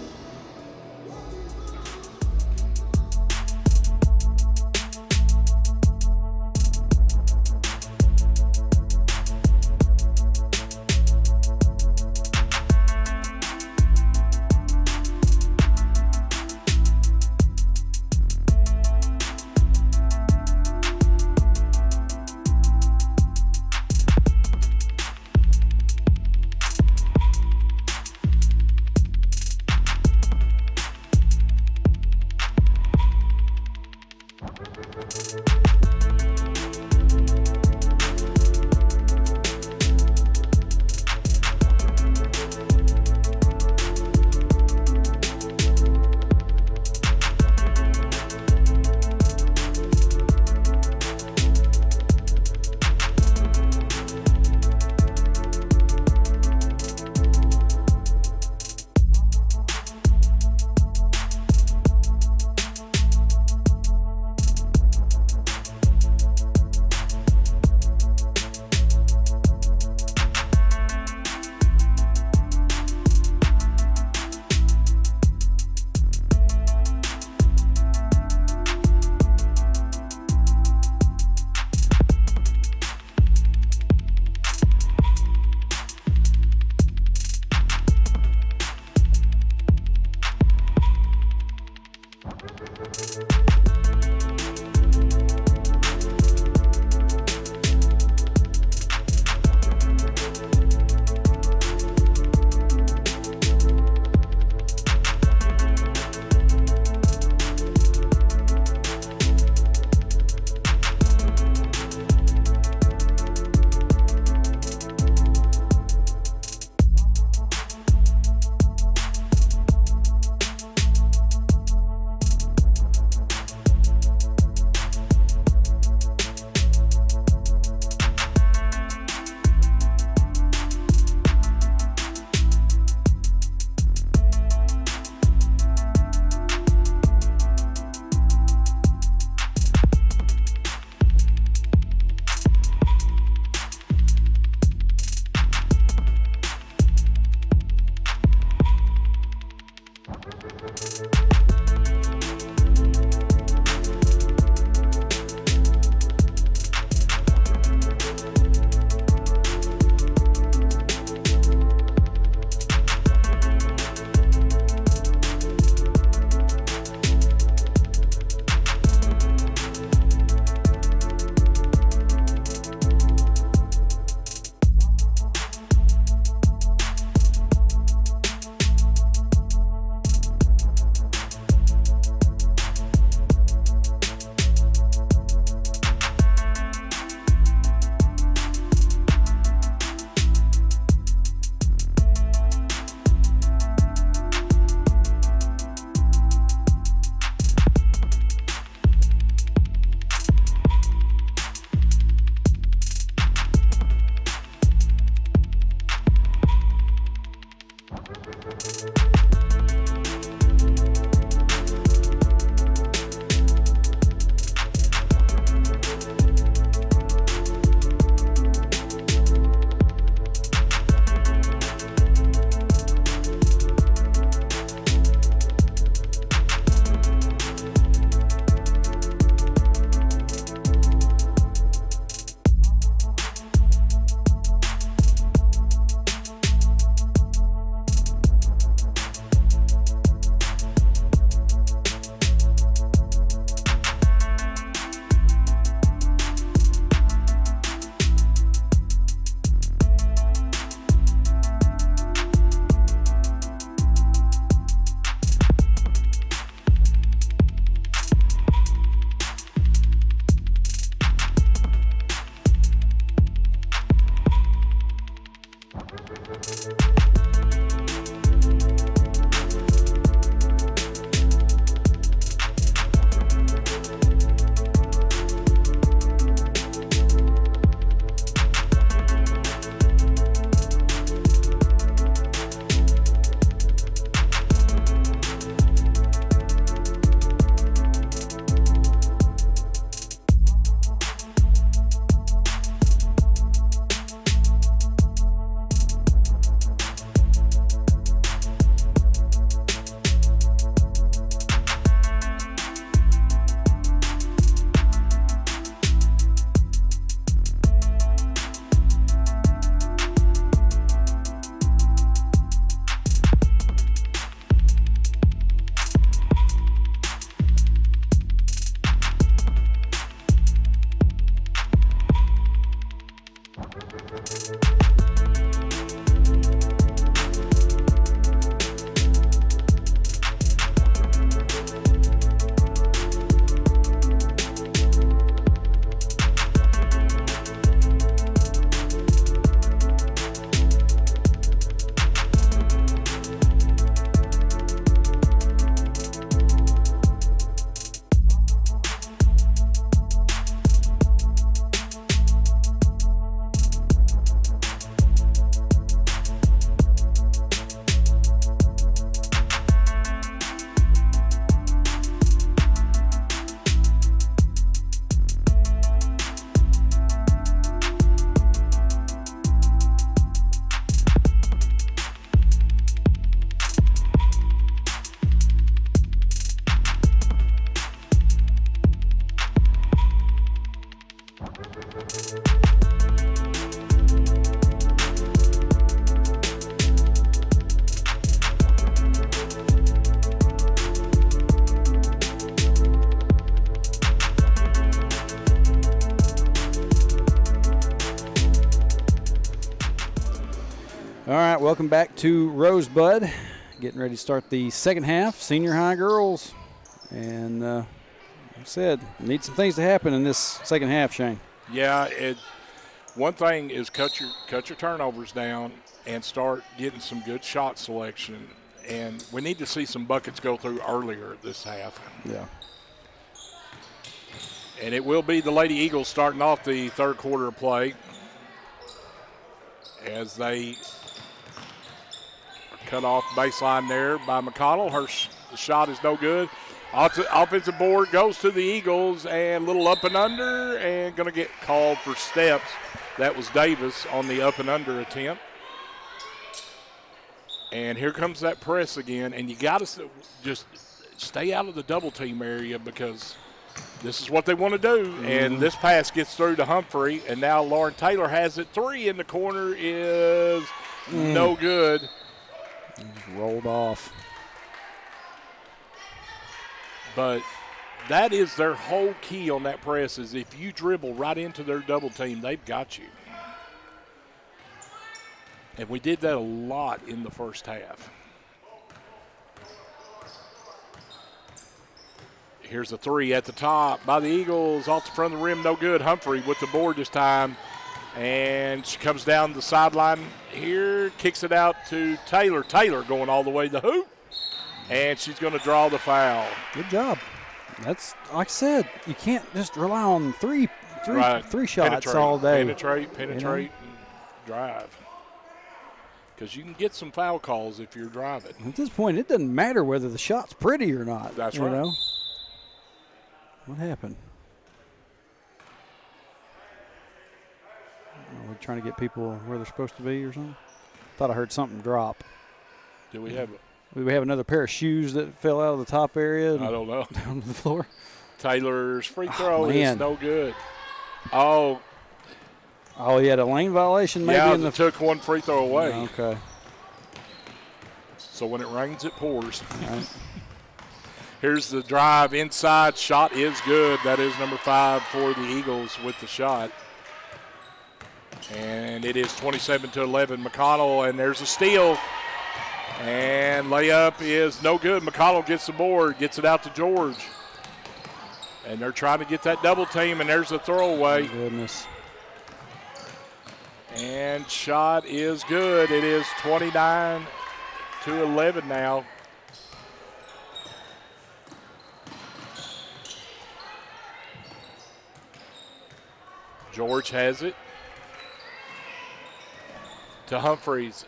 All right, welcome back to Rosebud. Getting ready to start the second half, senior high girls. And like I said, need some things to happen in this second half, Shane. Yeah, one thing is cut your turnovers down and start getting some good shot selection. And we need to see some buckets go through earlier this half. Yeah. And it will be the Lady Eagles starting off the third quarter of play as they cut off baseline there by McConnell. The shot is no good. Offensive board goes to the Eagles, and little up and under, and going to get called for steps. That was Davis on the up and under attempt. And here comes that press again, and you got to just stay out of the double team area because this is what they want to do. Mm-hmm. And this pass gets through to Humphrey, and now Lauren Taylor has it. 3 in the corner is no good. Rolled off. But that is their whole key on that press is if you dribble right into their double team, they've got you. And we did that a lot in the first half. Here's a 3 at the top by the Eagles. Off the front of the rim, no good. Humphrey with the board this time. And she comes down the sideline here, kicks it out to Taylor. Taylor going all the way to the hoop. And she's going to draw the foul. Good job. That's, like I said, you can't just rely on three shots all day. Penetrate, and drive. Because you can get some foul calls if you're driving. At this point, it doesn't matter whether the shot's pretty or not. That's right. Know? What happened? Are we trying to get people where they're supposed to be or something? Thought I heard something drop. Do we have we have another pair of shoes that fell out of the top area? I don't know. Down to the floor. Taylor's free throw is no good. Oh, he had a lane violation maybe? Yeah, took one free throw away. Okay. So when it rains, it pours. Right. Here's the drive inside. Shot is good. That is number 5 for the Eagles with the shot. And it is 27-11. McConnell, and there's a steal. And layup is no good. McConnell gets the board, gets it out to George. And they're trying to get that double team, and there's a throwaway. Oh, goodness. And shot is good. It is 29-11 now. George has it to Humphreys.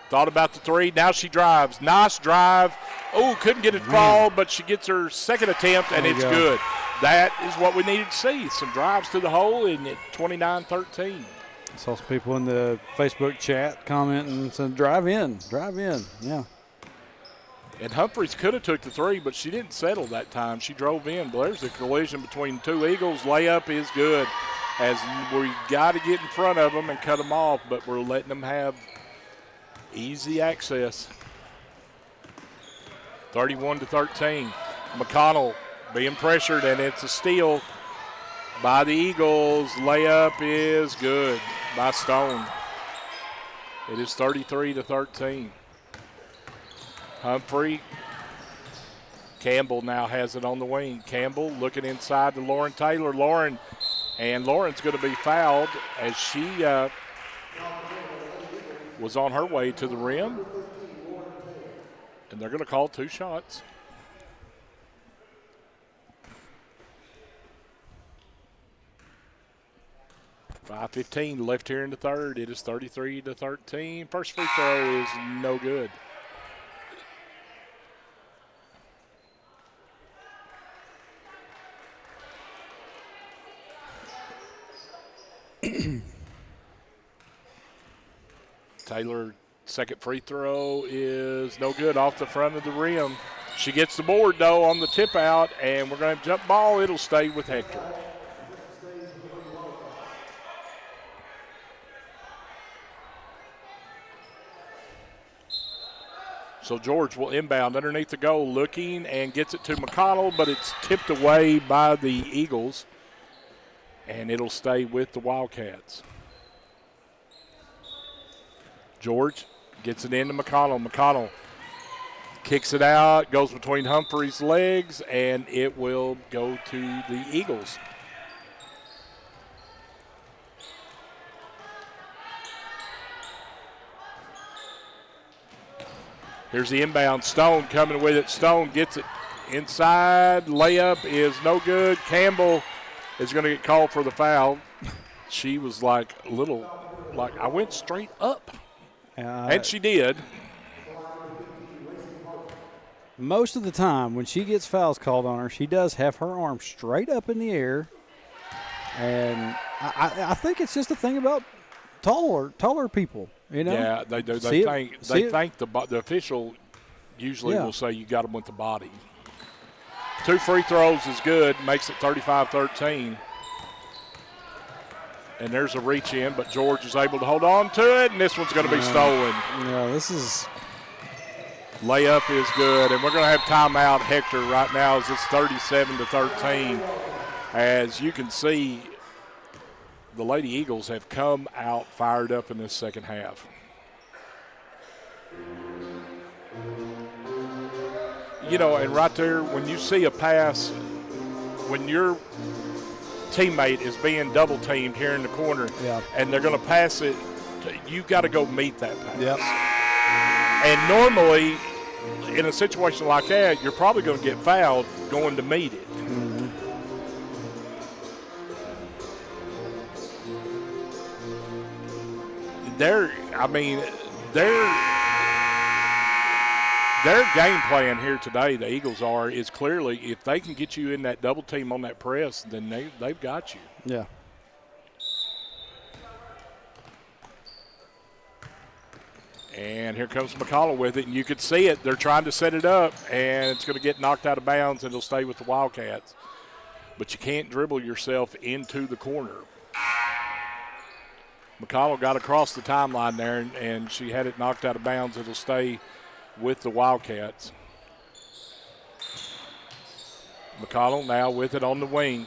Thought about the 3. Now she drives. Nice drive. Oh, couldn't get it to fall, but she gets her second attempt, and it's good. That is what we needed to see. Some drives to the hole, and at 29-13. I saw some people in the Facebook chat commenting, saying, drive in. Yeah. And Humphreys could have took the 3, but she didn't settle that time. She drove in. But there's a collision between 2 Eagles. Layup is good. As we got to get in front of them and cut them off, but we're letting them have easy access. 31-13. McConnell being pressured, and it's a steal by the Eagles. Layup is good by Stone. It is 33-13. Humphrey. Campbell now has it on the wing. Campbell looking inside to Lauren Taylor. Lauren's going to be fouled as she was on her way to the rim. And they're going to call 2 shots. .5:15 left here in the third. It is 33-13. First free throw is no good. Taylor, second free throw is no good off the front of the rim. She gets the board, though, on the tip out, and we're going to jump ball. It'll stay with Hector. So George will inbound underneath the goal, looking and gets it to McConnell, but it's tipped away by the Eagles, and it'll stay with the Wildcats. George gets it into McConnell. McConnell kicks it out, goes between Humphrey's legs, and it will go to the Eagles. Here's the inbound. Stone coming with it. Stone gets it inside. Layup is no good. Campbell is going to get called for the foul. She was like a little, like I went straight up. And she did. Most of the time when she gets fouls called on her, she does have her arm straight up in the air. And I think it's just a thing about taller people, you know? Yeah, they do. They think the official usually will say you got them with the body. 2 free throws is good, makes it 35-13. And there's a reach in, but George is able to hold on to it, and this one's going to be stolen. Yeah, this is. Layup is good, and we're going to have timeout, Hector, right now as it's 37-13. As you can see, the Lady Eagles have come out fired up in this second half. You know, and right there, when you see a pass, when your teammate is being double teamed here in the corner, and they're going to pass it, you've got to go meet that pass. Yep. And normally, in a situation like that, you're probably going to get fouled going to meet it. Mm-hmm. Their game plan here today, the Eagles is clearly if they can get you in that double team on that press, then they've got you. Yeah. And here comes McConnell with it, and you could see it. They're trying to set it up, and it's going to get knocked out of bounds, and it'll stay with the Wildcats. But you can't dribble yourself into the corner. McConnell got across the timeline there, and she had it knocked out of bounds. It'll stay with the Wildcats. McConnell now with it on the wing.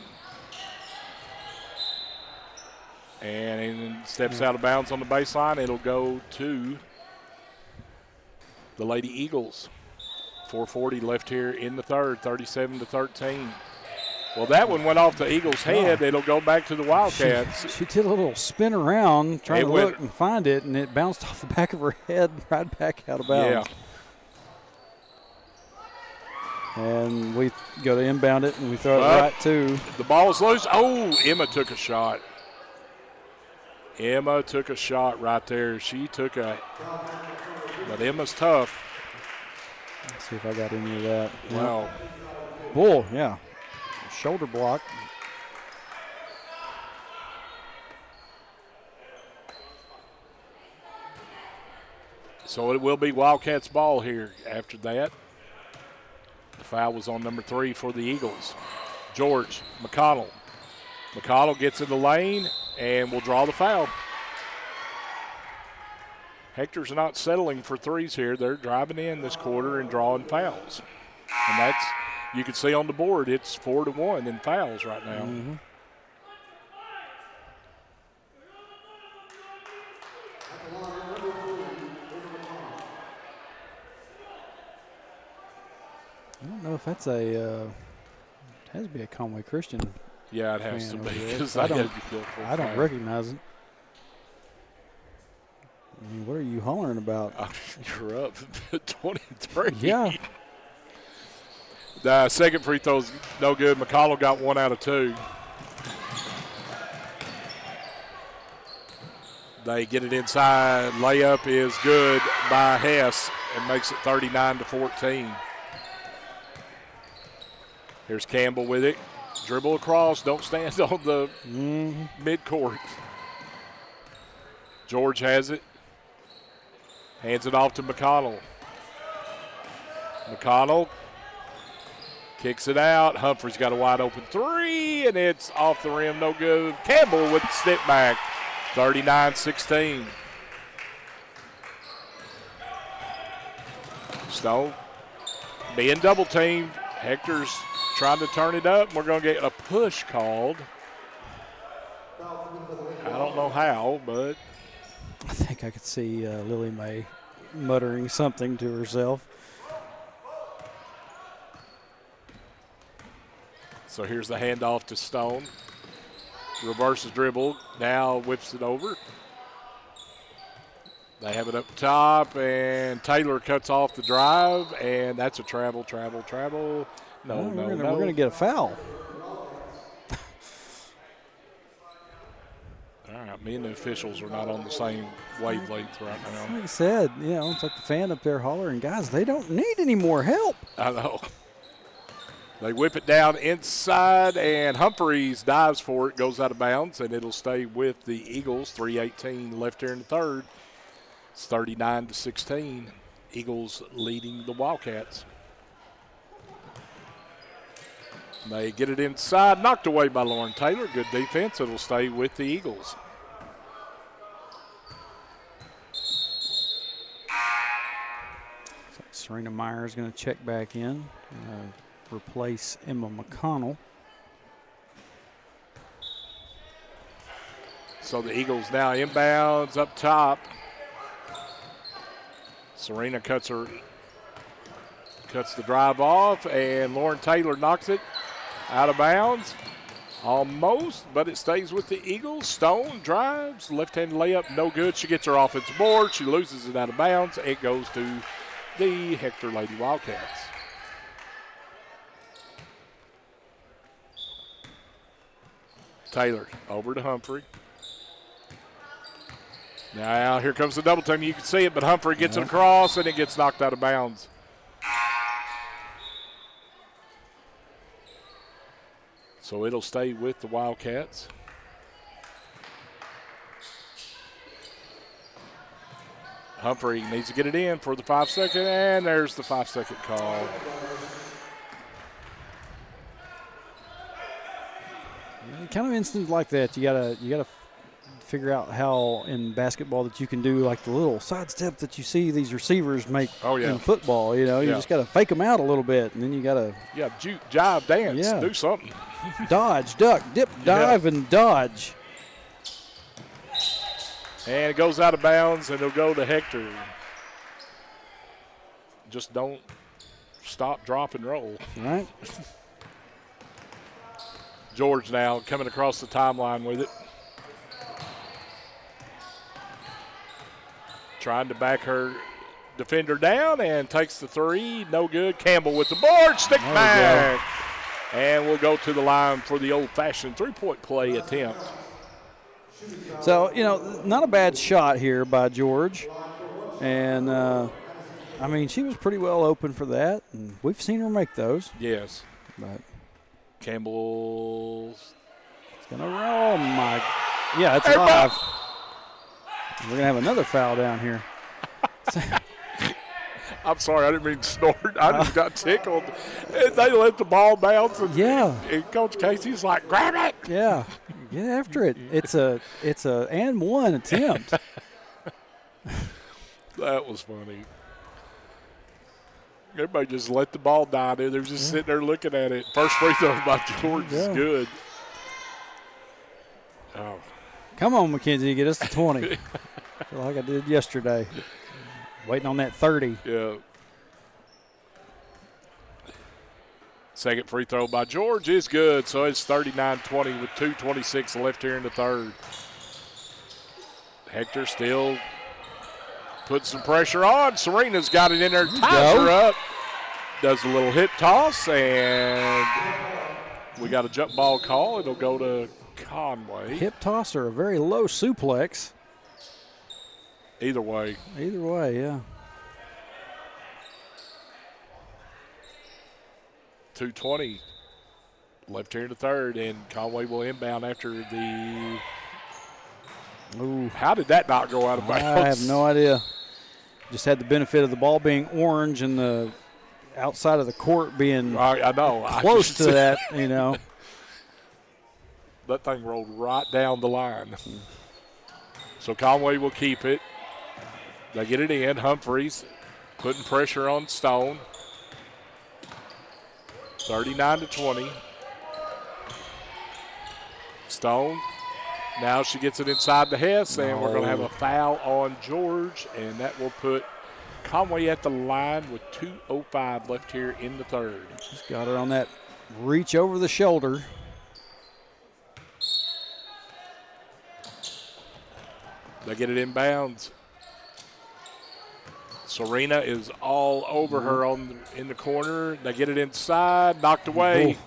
And steps out of bounds on the baseline. It'll go to the Lady Eagles. 4:40 left here in the third, 37-13. Well, that one went off the Eagles' head. It'll go back to the Wildcats. She did a little spin around trying to look and find it, and it bounced off the back of her head right back out of bounds. Yeah. And we go to inbound it, and we throw it right to. The ball is loose. Oh, Emma took a shot. Emma took a shot right there. She took a – but Emma's tough. Let's see if I got any of that. Wow. Bull, yeah. Shoulder block. So it will be Wildcats ball here after that. The foul was on number 3 for the Eagles. George, McConnell. McConnell gets in the lane and will draw the foul. Hector's not settling for threes here. They're driving in this quarter and drawing fouls. And that's, you can see on the board, it's 4-1 in fouls right now. Mm-hmm. I don't know if that's it has to be a Conway Christian. Yeah, it has to be. I don't recognize it. I mean, what are you hollering about? You're up 23. Yeah. The second free throw's no good. McConnell got 1 out of 2. They get it inside. Layup is good by Hess and makes it 39-14. Here's Campbell with it. Dribble across. Don't stand on the midcourt. George has it. Hands it off to McConnell. McConnell kicks it out. Humphrey's got a wide open 3, and it's off the rim. No good. Campbell with the step back. 39-16. Stone being double teamed. Hector's trying to turn it up. We're going to get a push called. I don't know how, but I think back, I could see Lily Mae muttering something to herself. So here's the handoff to Stone. Reverses dribble, now whips it over. They have it up top, and Taylor cuts off the drive, and that's a travel. No. We're going to get a foul. All right, me and the officials are not on the same wavelength right now. Like I said, it's like the fan up there hollering, guys, they don't need any more help. I know. They whip it down inside, and Humphreys dives for it, goes out of bounds, and it'll stay with the Eagles. 3:18 left here in the third. It's 39-16. Eagles leading the Wildcats. They get it inside, knocked away by Lauren Taylor. Good defense. It'll stay with the Eagles. So Serena Meyer is going to check back in, replace Emma McConnell. So the Eagles now inbounds up top. Serena cuts the drive off, and Lauren Taylor knocks it out of bounds. Almost, but it stays with the Eagles. Stone drives, left-hand layup, no good. She gets her offensive board. She loses it out of bounds. It goes to the Hector Lady Wildcats. Taylor over to Humphrey. Now here comes the double team. You can see it, but Humphrey gets it across, and it gets knocked out of bounds. So it'll stay with the Wildcats. Humphrey needs to get it in for the 5-second, and there's the 5-second call. Kind of instances like that, you gotta figure out how in basketball that you can do like the little sidestep that you see these receivers make in football. You just got to fake them out a little bit, and then you got to jive, dance, do something. Dodge, duck, dip, dive, and dodge. And it goes out of bounds, and it'll go to Hector. Just don't stop, drop, and roll. All right. George now coming across the timeline with it. Trying to back her defender down and takes the three. No good. Campbell with the board. Stick back. And we'll go to the line for the old-fashioned three-point play attempt. So, not a bad shot here by George. And, she was pretty well open for that. And we've seen her make those. Yes. But Campbell's going to roll. Yeah, it's 5. We're going to have another foul down here. I'm sorry, I didn't mean to snort. I just got tickled. And they let the ball bounce. And Coach Casey's like, grab it. Yeah, get after it. It's a and one attempt. That was funny. Everybody just let the ball die there. They're just sitting there looking at it. First free throw by George is good. Oh. Come on, Mackenzie, get us to 20. I feel like I did yesterday. Waiting on that 30. Yeah. Second free throw by George is good, so it's 39-20 with 2:26 left here in the third. Hector still putting some pressure on. Serena's got it in there, ties her up, does a little hip toss, and we got a jump ball call. It'll go to Conway. Hip toss or a very low suplex. Either way, yeah. 2:20 left here in the third, and Conway will inbound after the. Ooh. How did that not go out of bounds? I have no idea. Just had the benefit of the ball being orange and the outside of the court being I know close to that, That thing rolled right down the line. So Conway will keep it. They get it in. Humphreys putting pressure on Stone. 39-20. Stone Now she gets it inside the Hess, and we're going to have No. a foul on George, and that will put Conway at the line with 2:05 left here in the third. She's got her on that reach over the shoulder. They get it inbounds. Serena is all over her in the corner. They get it inside, knocked away, Ooh.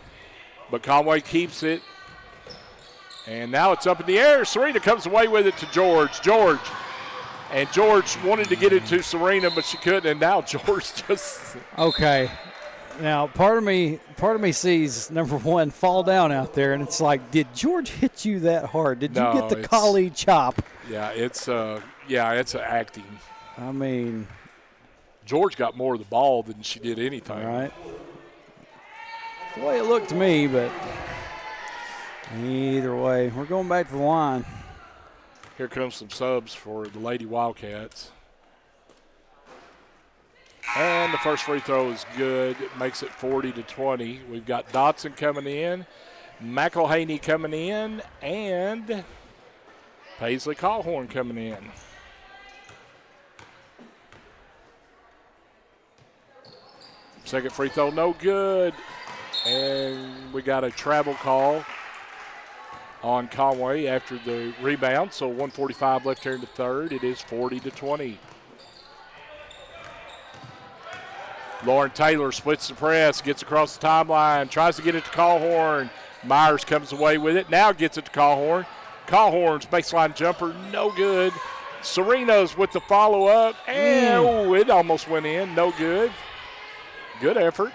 but Conway keeps it. And now it's up in the air. Serena comes away with it to George. George wanted to get it to Serena, but she couldn't. And now George just Okay. Now, part of me sees number one fall down out there, and it's like, did George hit you that hard? Did No, you get the it's- collie chop? it's acting. I mean, George got more of the ball than she did anything. right? The way it looked to me, but either way, we're going back to the line. Here comes some subs for the Lady Wildcats. And the first free throw is good. It makes it 40-20. We've got Dotson coming in, McElhaney coming in, and Paisley Callhorn coming in. Second free throw, no good. And we got a travel call on Conway after the rebound. So 1:45 left here in the third. It is 40-20. Lauren Taylor splits the press, gets across the timeline, tries to get it to Callhorn. Myers comes away with it, now gets it to Callhorn. Callhorn's baseline jumper, no good. Serena's with the follow-up, and it almost went in, no good. Good effort.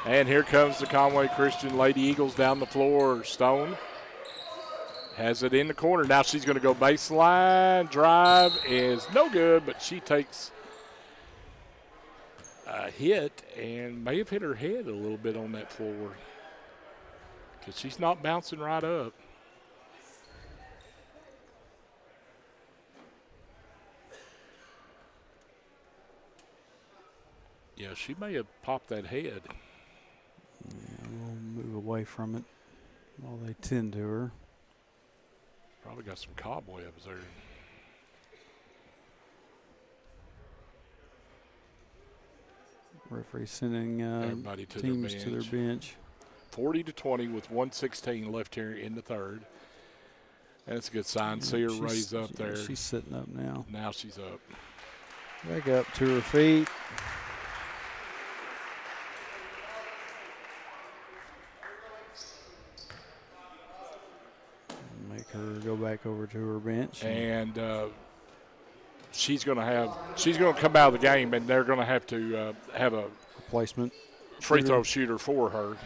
And here comes the Conway Christian Lady Eagles down the floor. Stone has it in the corner. Now she's going to go baseline. Drive is no good, but she takes a hit and may have hit her head a little bit on that floor because she's not bouncing right up. Yeah, she may have popped that head. Yeah, we'll move away from it while they tend to her. Probably got some cobwebs there. Referee sending Everybody to their teams to their bench. bench. 40-20 with 1:16 left here in the third. And it's a good sign. See her raise up there. She's sitting up now. Now she's up. Back up to her feet. Make her go back over to her bench. And she's going to come out of the game, and they're going to have a Replacement. free throw shooter for her.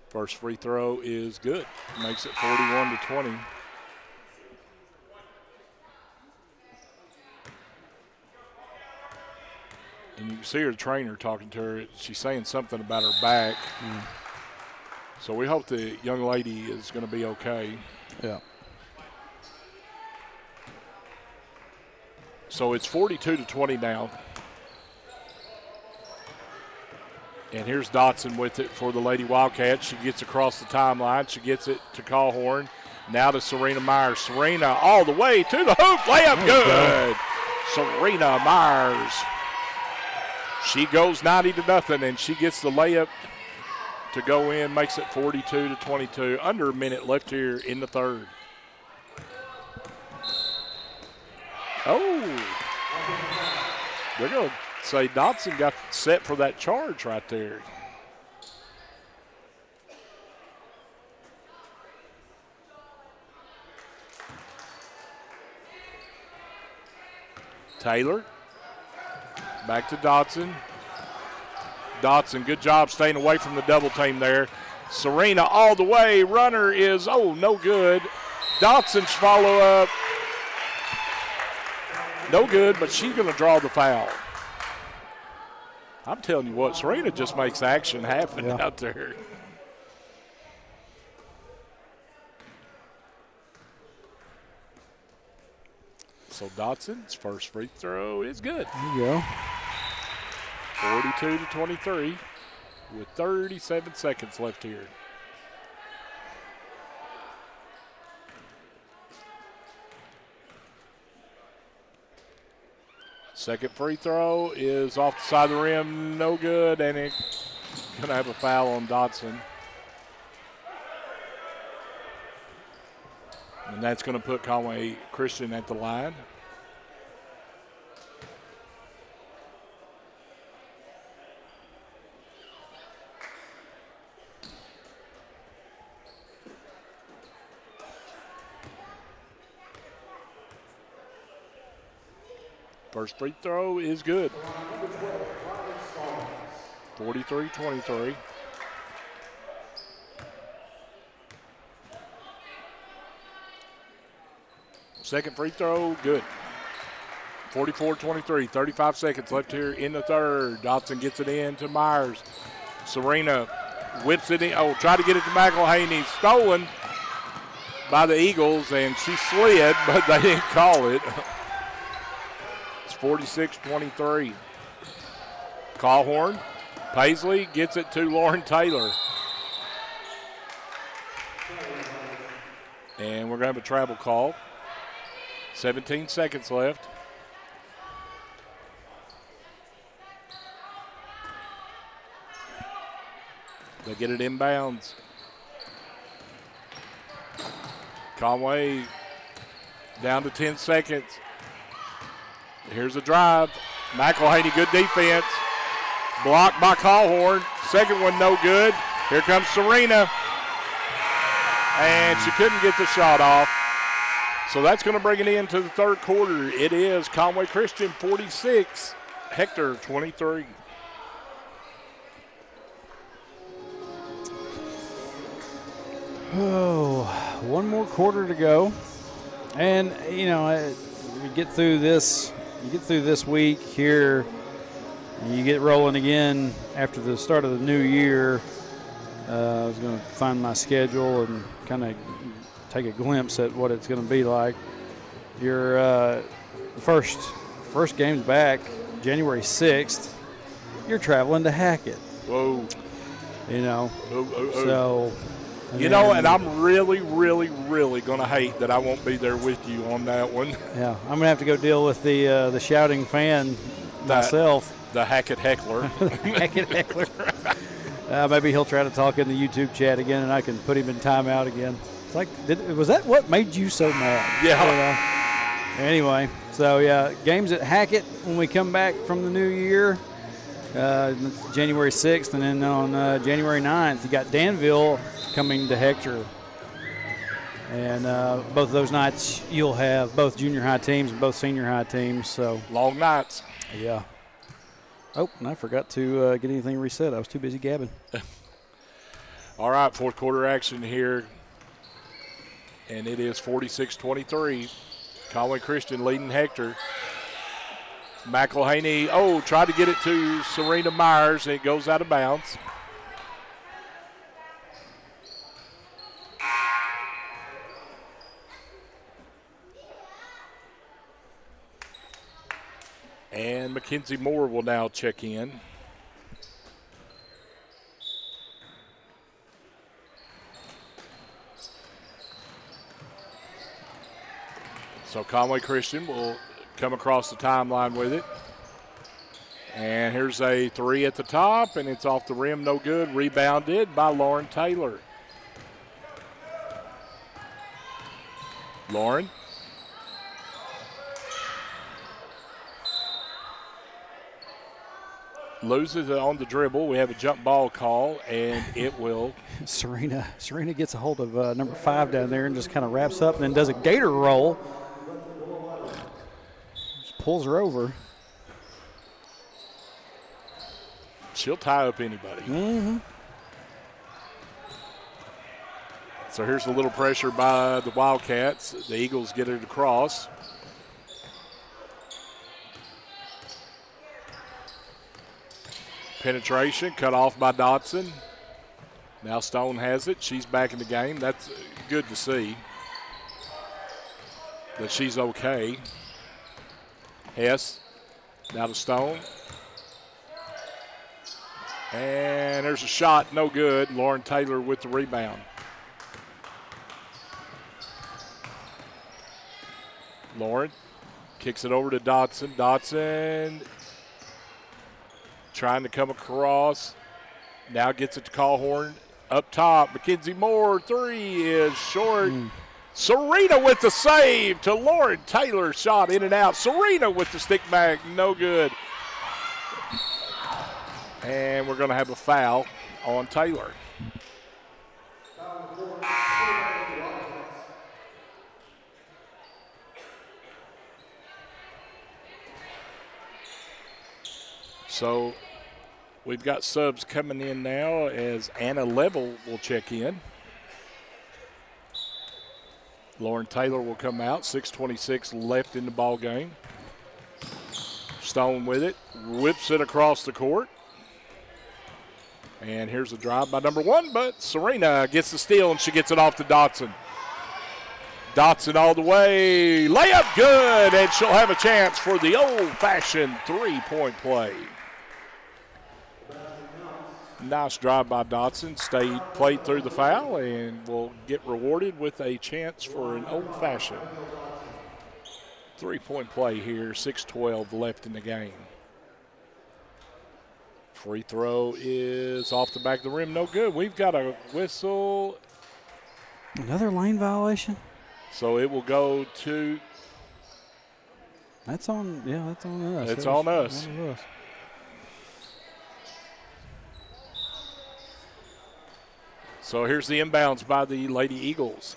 First free throw is good. Makes it 41-20. And you can see her trainer talking to her. She's saying something about her back. So we hope the young lady is going to be okay. Yeah. So it's 42-20 now. And here's Dotson with it for the Lady Wildcats. She gets across the timeline. She gets it to Callhorn. Now to Serena Myers. Serena all the way to the hoop. Layup good. Serena Myers. She goes 90-0, and she gets the layup to go in. Makes it 42-22. Under a minute left here in the third. Oh. They're going to say Dotson got set for that charge right there. Taylor. Back to Dotson. Dotson, good job staying away from the double team there. Serena all the way. Runner is, no good. Dotson's follow-up. No good, but she's going to draw the foul. I'm telling you what, Serena just makes action happen out there. So Dotson's first free throw is good. There you go. 42-23 with 37 seconds left here. Second free throw is off the side of the rim, no good, and it's going to have a foul on Dodson. And that's going to put Conway Christian at the line. First free throw is good. 43-23. Second free throw, good. 44-23, 35 seconds left here in the third. Dodson gets it in to Myers. Serena whips it in. Oh, try to get it to McElhaney. Stolen by the Eagles, and she slid, but they didn't call it. It's 46-23. Callhorn. Paisley gets it to Lauren Taylor. And we're going to have a travel call. 17 seconds left. They get it inbounds. Conway down to 10 seconds. Here's a drive. McElhaney, good defense. Blocked by Callhorn. Second one no good. Here comes Serena. And she couldn't get the shot off. So that's going to bring it into the third quarter. It is Conway Christian 46, Hector 23. Oh, one more quarter to go. And, you know, you get through this week here, and you get rolling again after the start of the new year. I was going to find my schedule and kind of take a glimpse at what it's going to be like. Your first game's back January 6th. You're traveling to Hackett. Whoa. You know, Oh. so. You know, and I'm really, really, really going to hate that I won't be there with you on that one. Yeah, I'm going to have to go deal with the shouting fan myself. The Hackett heckler. Hackett heckler. Maybe he'll try to talk in the YouTube chat again, and I can put him in timeout again. It's like, was that what made you so mad? Yeah. You know? Anyway, so yeah, games at Hackett when we come back from the new year. January 6th, and then on January 9th, you got Danville coming to Hector. And both of those nights, you'll have both junior high teams and both senior high teams. So Long nights. yeah. Oh, and I forgot to get anything reset. I was too busy gabbing. All right, fourth quarter action here. And it is 46-23. Conway Christian leading Hector. McElhaney, tried to get it to Serena Myers, and it goes out of bounds. And Mackenzie Moore will now check in. So Conway Christian will come across the timeline with it. And here's a three at the top, and it's off the rim, no good. Rebounded by Lauren Taylor. Lauren. Loses it on the dribble. We have a jump ball call, and it will. Serena gets a hold of number 5 down there and just kind of wraps up and then does a gator roll. Just pulls her over. She'll tie up anybody. Mm-hmm. So here's a little pressure by the Wildcats. The Eagles get it across. Penetration cut off by Dodson. Now Stone has it. She's back in the game. That's good to see that she's okay. Hess now to Stone. And there's a shot, no good. Lauren Taylor with the rebound. Lauren kicks it over to Dotson. Dotson trying to come across. Now gets it to Callhorn. Up top, Mackenzie Moore, three is short. Serena with the save to Lauren Taylor. Shot in and out. Serena with the stick back, no good. And we're going to have a foul on Taylor. So we've got subs coming in now as Anna Level will check in. Lauren Taylor will come out. 6:26 left in the ball game. Stone with it. Whips it across the court. And here's a drive by number one, but Serena gets the steal, and she gets it off to Dotson. Dotson all the way. Layup good, and she'll have a chance for the old-fashioned three-point play. Nice drive by Dotson. Played through the foul, and will get rewarded with a chance for an old-fashioned three-point play here. 6:12 left in the game. Free throw is off the back of the rim. No good. We've got a whistle. Another lane violation? So it will go to. That's on us. It's on us. So here's the inbounds by the Lady Eagles.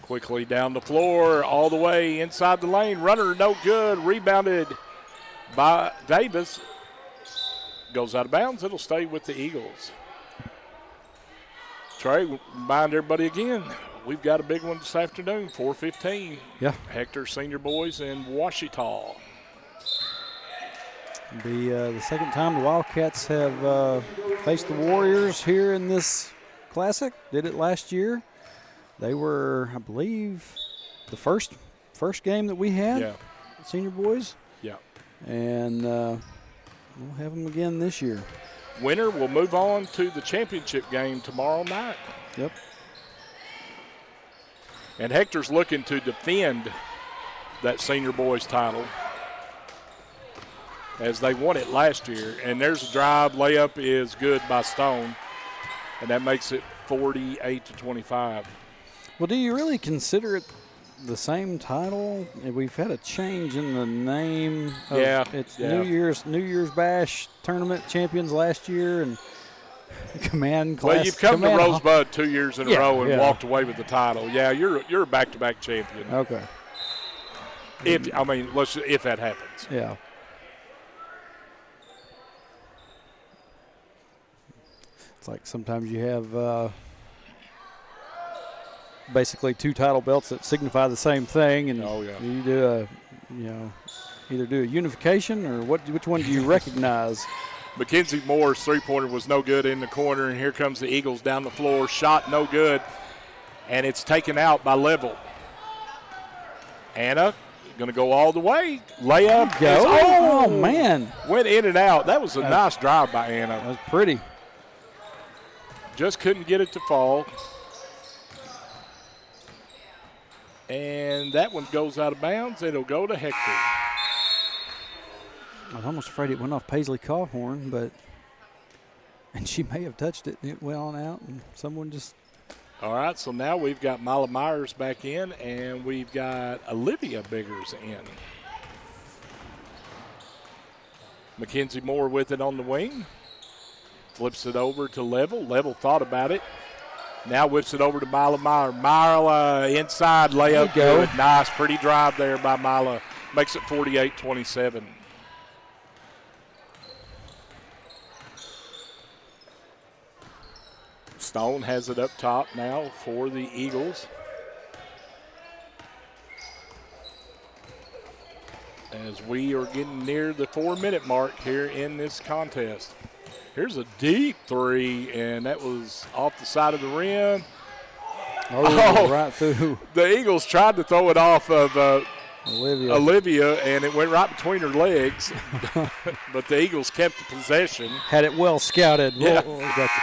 Quickly down the floor, all the way inside the lane. Runner no good. Rebounded by Davis. Goes out of bounds. It'll stay with the Eagles. Trey, remind everybody again, we've got a big one this afternoon, 4:15. Yeah. Hector Senior Boys in Ouachita. Be the second time the Wildcats have faced the Warriors here in this Classic. Did it last year. They were, I believe, the first game that we had. Yeah. Senior Boys. Yeah. And we'll have them again this year. Winner will move on to the championship game tomorrow night. Yep. And Hector's looking to defend that Senior Boys title as they won it last year. And there's a drive. Layup is good by Stone. And that makes it 48-25. Well, do you really consider it the same title? We've had a change in the name. It's New Year's Bash tournament champions last year and Command Class. Well, you've come to Rosebud 2 years in a row and walked away with the title. Yeah, you're a back-to-back champion. Okay. If that happens. Yeah. It's like sometimes you have basically two title belts that signify the same thing, and you do either do a unification or which one do you recognize? Mackenzie Moore's three-pointer was no good in the corner, and here comes the Eagles down the floor. Shot no good, and it's taken out by Level. Anna going to go all the way. Layup. Oh, man. Went in and out. That was a nice drive by Anna. That was pretty. Just couldn't get it to fall. And that one goes out of bounds. It'll go to Hector. I was almost afraid it went off Paisley Cawhorn, and she may have touched it, and it went on out, and someone just. All right, so now we've got Mila Myers back in, and we've got Olivia Biggers in. Mackenzie Moore with it on the wing. Flips it over to Level. Level thought about it. Now whips it over to Mila Meyer. Mila inside layup. Good. Nice, pretty drive there by Mila. Makes it 48-27. Stone has it up top now for the Eagles. As we are getting near the 4-minute mark here in this contest. Here's a deep three, and that was off the side of the rim. Right through. The Eagles tried to throw it off of Olivia. and it went right between her legs. But the Eagles kept the possession. Had it well scouted. Yeah.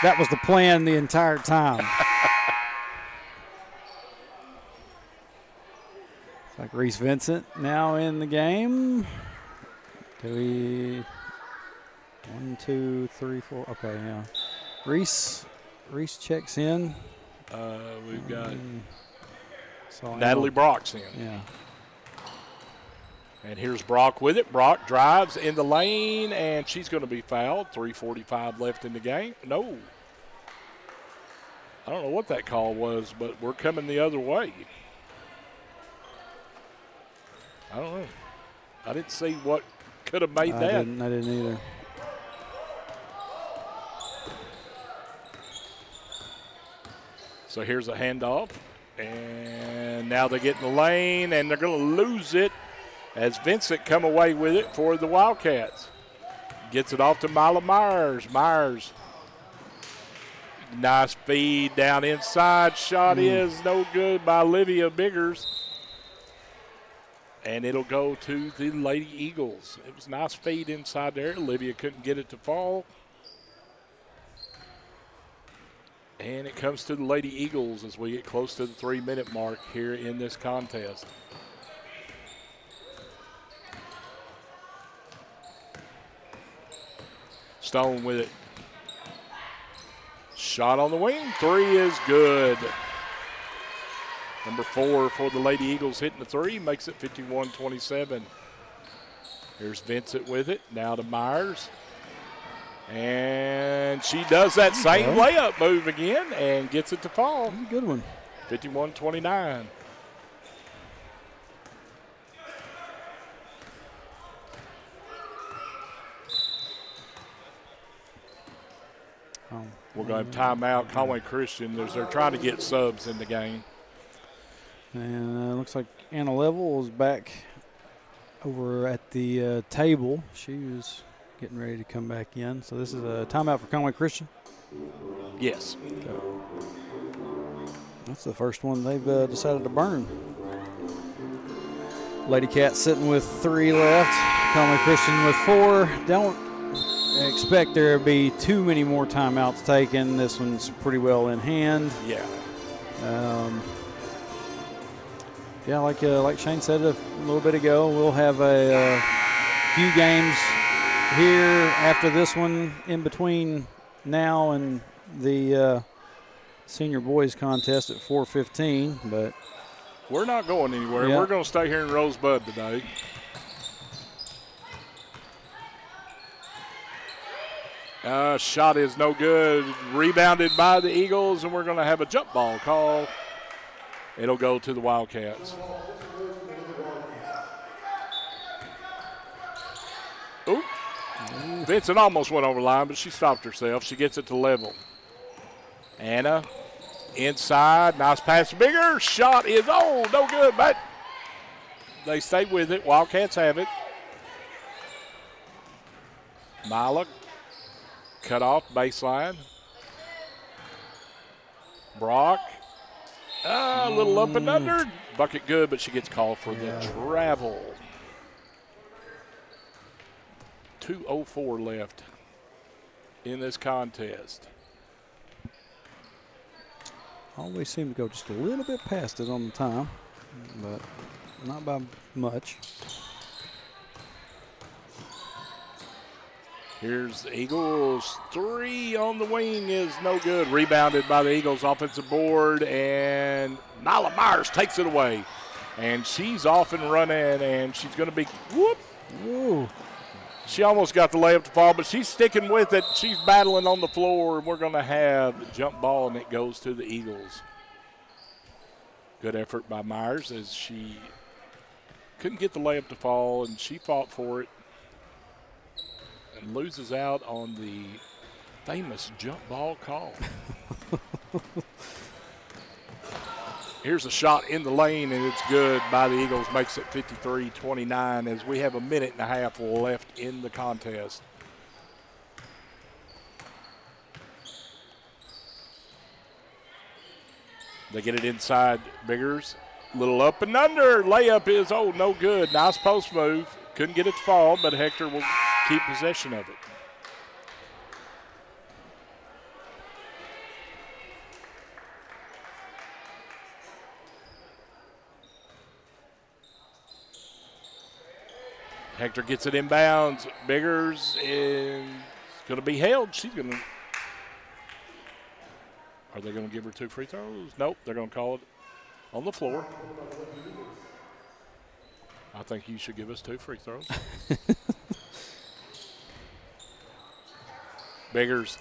That was the plan the entire time. It's like Reese Vincent now in the game. Do we 1, 2, 3, 4? Okay, yeah. Reese checks in. We've got So Natalie Brock's in. Yeah. And here's Brock with it. Brock drives in the lane, and she's going to be fouled. 3:45 left in the game. No. I don't know what that call was, but we're coming the other way. I don't know. I didn't see what could have made that. I didn't either. So here's a handoff. And now they get in the lane, and they're going to lose it as Vincent come away with it for the Wildcats. Gets it off to Mila Myers. Myers. Nice feed down inside. Shot is no good by Olivia Biggers. And it'll go to the Lady Eagles. It was a nice feed inside there. Olivia couldn't get it to fall. And it comes to the Lady Eagles as we get close to the 3-minute mark here in this contest. Stone with it. Shot on the wing. 3 is good. Number 4 for the Lady Eagles hitting the 3, makes it 51-27. Here's Vincent with it. Now to Myers. And she does that same layup move again and gets it to fall. That's a good one. 51-29. We're going to have timeout. Conway Christian, they're trying to get subs in the game. And looks like Anna Level is back over at the table. She was getting ready to come back in. So this is a timeout for Conway Christian? Yes. Okay. That's the first one they've decided to burn. Lady Cat sitting with 3 left. Conway Christian with 4. Don't expect there to be too many more timeouts taken. This one's pretty well in hand. Yeah. Yeah, like Shane said a little bit ago, we'll have a few games here after this one in between now and the senior boys contest at 4:15. But we're not going anywhere. Yeah. We're going to stay here in Rosebud today. Shot is no good. Rebounded by the Eagles, and we're going to have a jump ball call. It'll go to the Wildcats. Ooh. Vincent almost went over the line, but she stopped herself. She gets it to level. Anna inside. Nice pass to Bigger. Shot is no good, but they stay with it. Wildcats have it. Mila cut off baseline. Brock. A little up and under. Bucket good, but she gets called for the travel. 2:04 left in this contest. always seem to go just a little bit past it on the time, but not by much. Here's the Eagles. 3 on the wing is no good. Rebounded by the Eagles offensive board, and Nyla Myers takes it away. And she's off and running, and she's going to be, whoop. Ooh. She almost got the layup to fall, but she's sticking with it. She's battling on the floor, and we're going to have the jump ball, and it goes to the Eagles. Good effort by Myers as she couldn't get the layup to fall, and she fought for it and loses out on the famous jump ball call. Here's a shot in the lane, and it's good by the Eagles. Makes it 53-29 as we have a minute and a half left in the contest. They get it inside Biggers. Little up and under. Layup is, no good. Nice post move. Couldn't get it to fall, but Hector will keep possession of it. Hector gets it inbounds. Biggers is going to be held. She's going to. Are they going to give her 2 free throws? Nope, they're going to call it on the floor. I think you should give us 2 free throws. Biggers,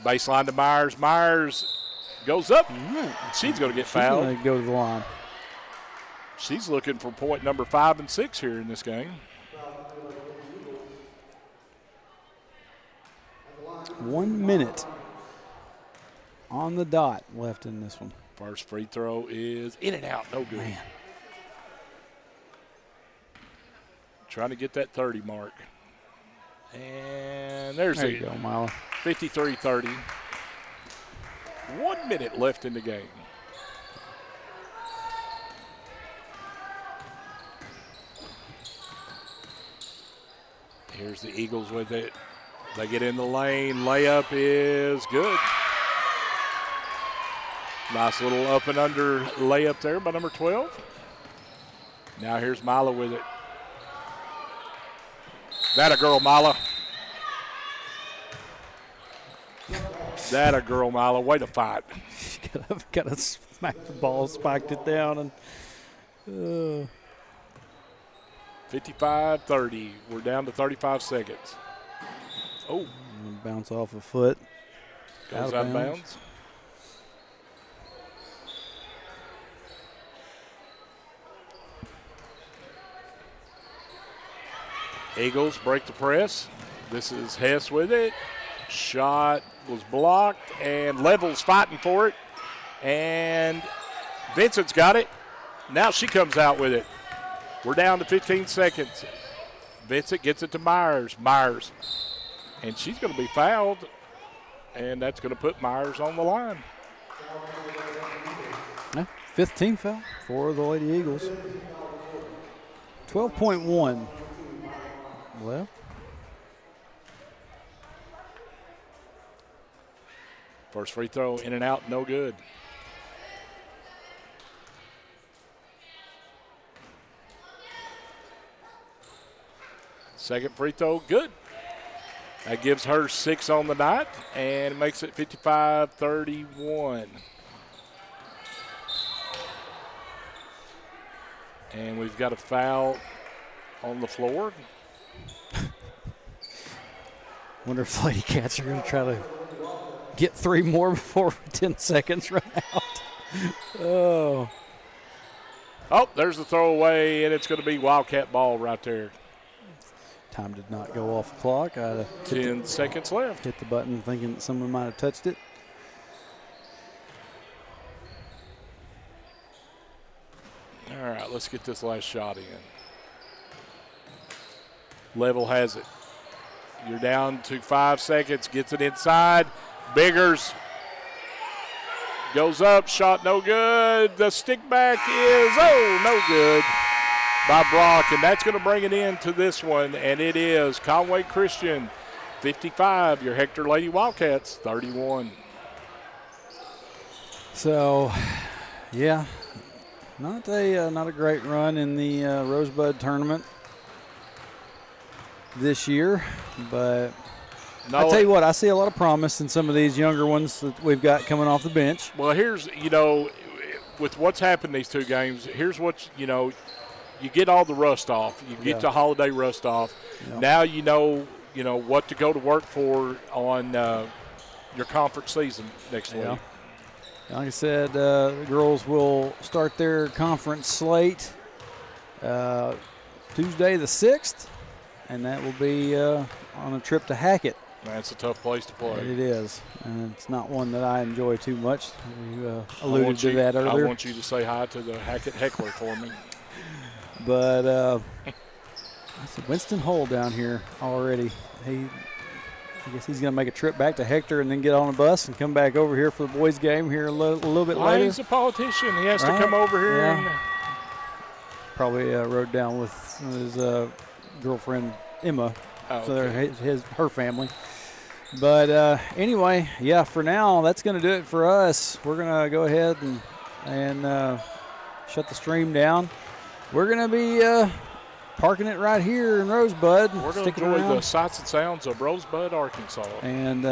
baseline to Myers. Myers goes up. Right. She's going to get She's fouled. going to go to the line. She's looking for point number 5 and 6 here in this game. 1 minute on the dot left in this one. First free throw is in and out. No good. Man. Trying to get that 30 mark. And there's There it. you go, Milo. 53-30. 1 minute left in the game. Here's the Eagles with it. They get in the lane. Layup is good. Nice little up and under layup there by number 12. Now here's Mila with it. That a girl, Mila. That a girl, Mila. Way to fight. Got to smack the ball, spiked it down, and 55-30. We're down to 35 seconds. Oh. Bounce off a foot. Goes out of bounds. Eagles break the press. This is Hess with it. Shot was blocked, and Level's fighting for it. And Vincent's got it. Now she comes out with it. We're down to 15 seconds. Vincent gets it to Myers. Myers. And she's going to be fouled, and that's going to put Myers on the line. Yeah, 5th team foul for the Lady Eagles. 12.1 left. First free throw in and out, no good. Second free throw, good. That gives her 6 on the night and makes it 55-31. And we've got a foul on the floor. Wonder if Lady Cats are going to try to get 3 more before 10 seconds run out. Oh, there's the throwaway, and it's going to be Wildcat ball right there. time did not go off the clock. I had 10 seconds left. hit the button thinking that someone might have touched it. All right, let's get this last shot in. Level has it. You're down to 5 seconds. Gets it inside. Biggers goes up. Shot no good. The stick back is, no good by Brock. And that's going to bring it into this one. And it is Conway Christian 55. Your Hector Lady Wildcats 31. So, yeah, not a great run in the Rosebud tournament this year, but I tell you what, I see a lot of promise in some of these younger ones that we've got coming off the bench. Well, here's, with what's happened these 2 games, here's what, you get all the rust off. You get the holiday rust off. Yeah. Now you know what to go to work for on your conference season next week. Like I said, the girls will start their conference slate Tuesday the 6th, and that will be on a trip to Hackett. That's a tough place to play. It is, and it's not one that I enjoy too much. You alluded to that earlier. I want you to say hi to the Hackett heckler for me. But I said Winston Hull down here already. I guess he's going to make a trip back to Hector and then get on a bus and come back over here for the boys' game here a little bit later. He's a politician. He has to come over here and probably rode down with his girlfriend Emma. Oh, So okay. they're her family. But anyway, yeah, for now, that's going to do it for us. We're going to go ahead and shut the stream down. We're going to be parking it right here in Rosebud. We're going to sticking enjoy around the sights and sounds of Rosebud, Arkansas. and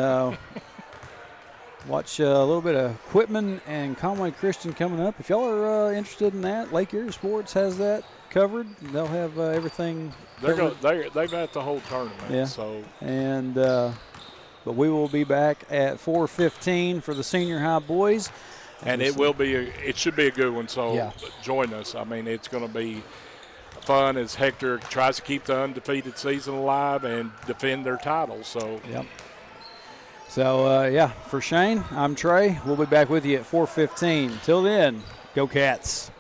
watch a little bit of Quitman and Conway Christian coming up. If y'all are interested in that, Lake Erie Sports has that covered. They'll have everything covered. They've got the whole tournament. Yeah. So. And but we will be back at 4:15 for the senior high boys. And it should be a good one, so Yeah. join us. I mean, it's going to be fun as Hector tries to keep the undefeated season alive and defend their title. So, Yep. So, for Shane, I'm Trey. We'll be back with you at 4:15. Till then, go Cats.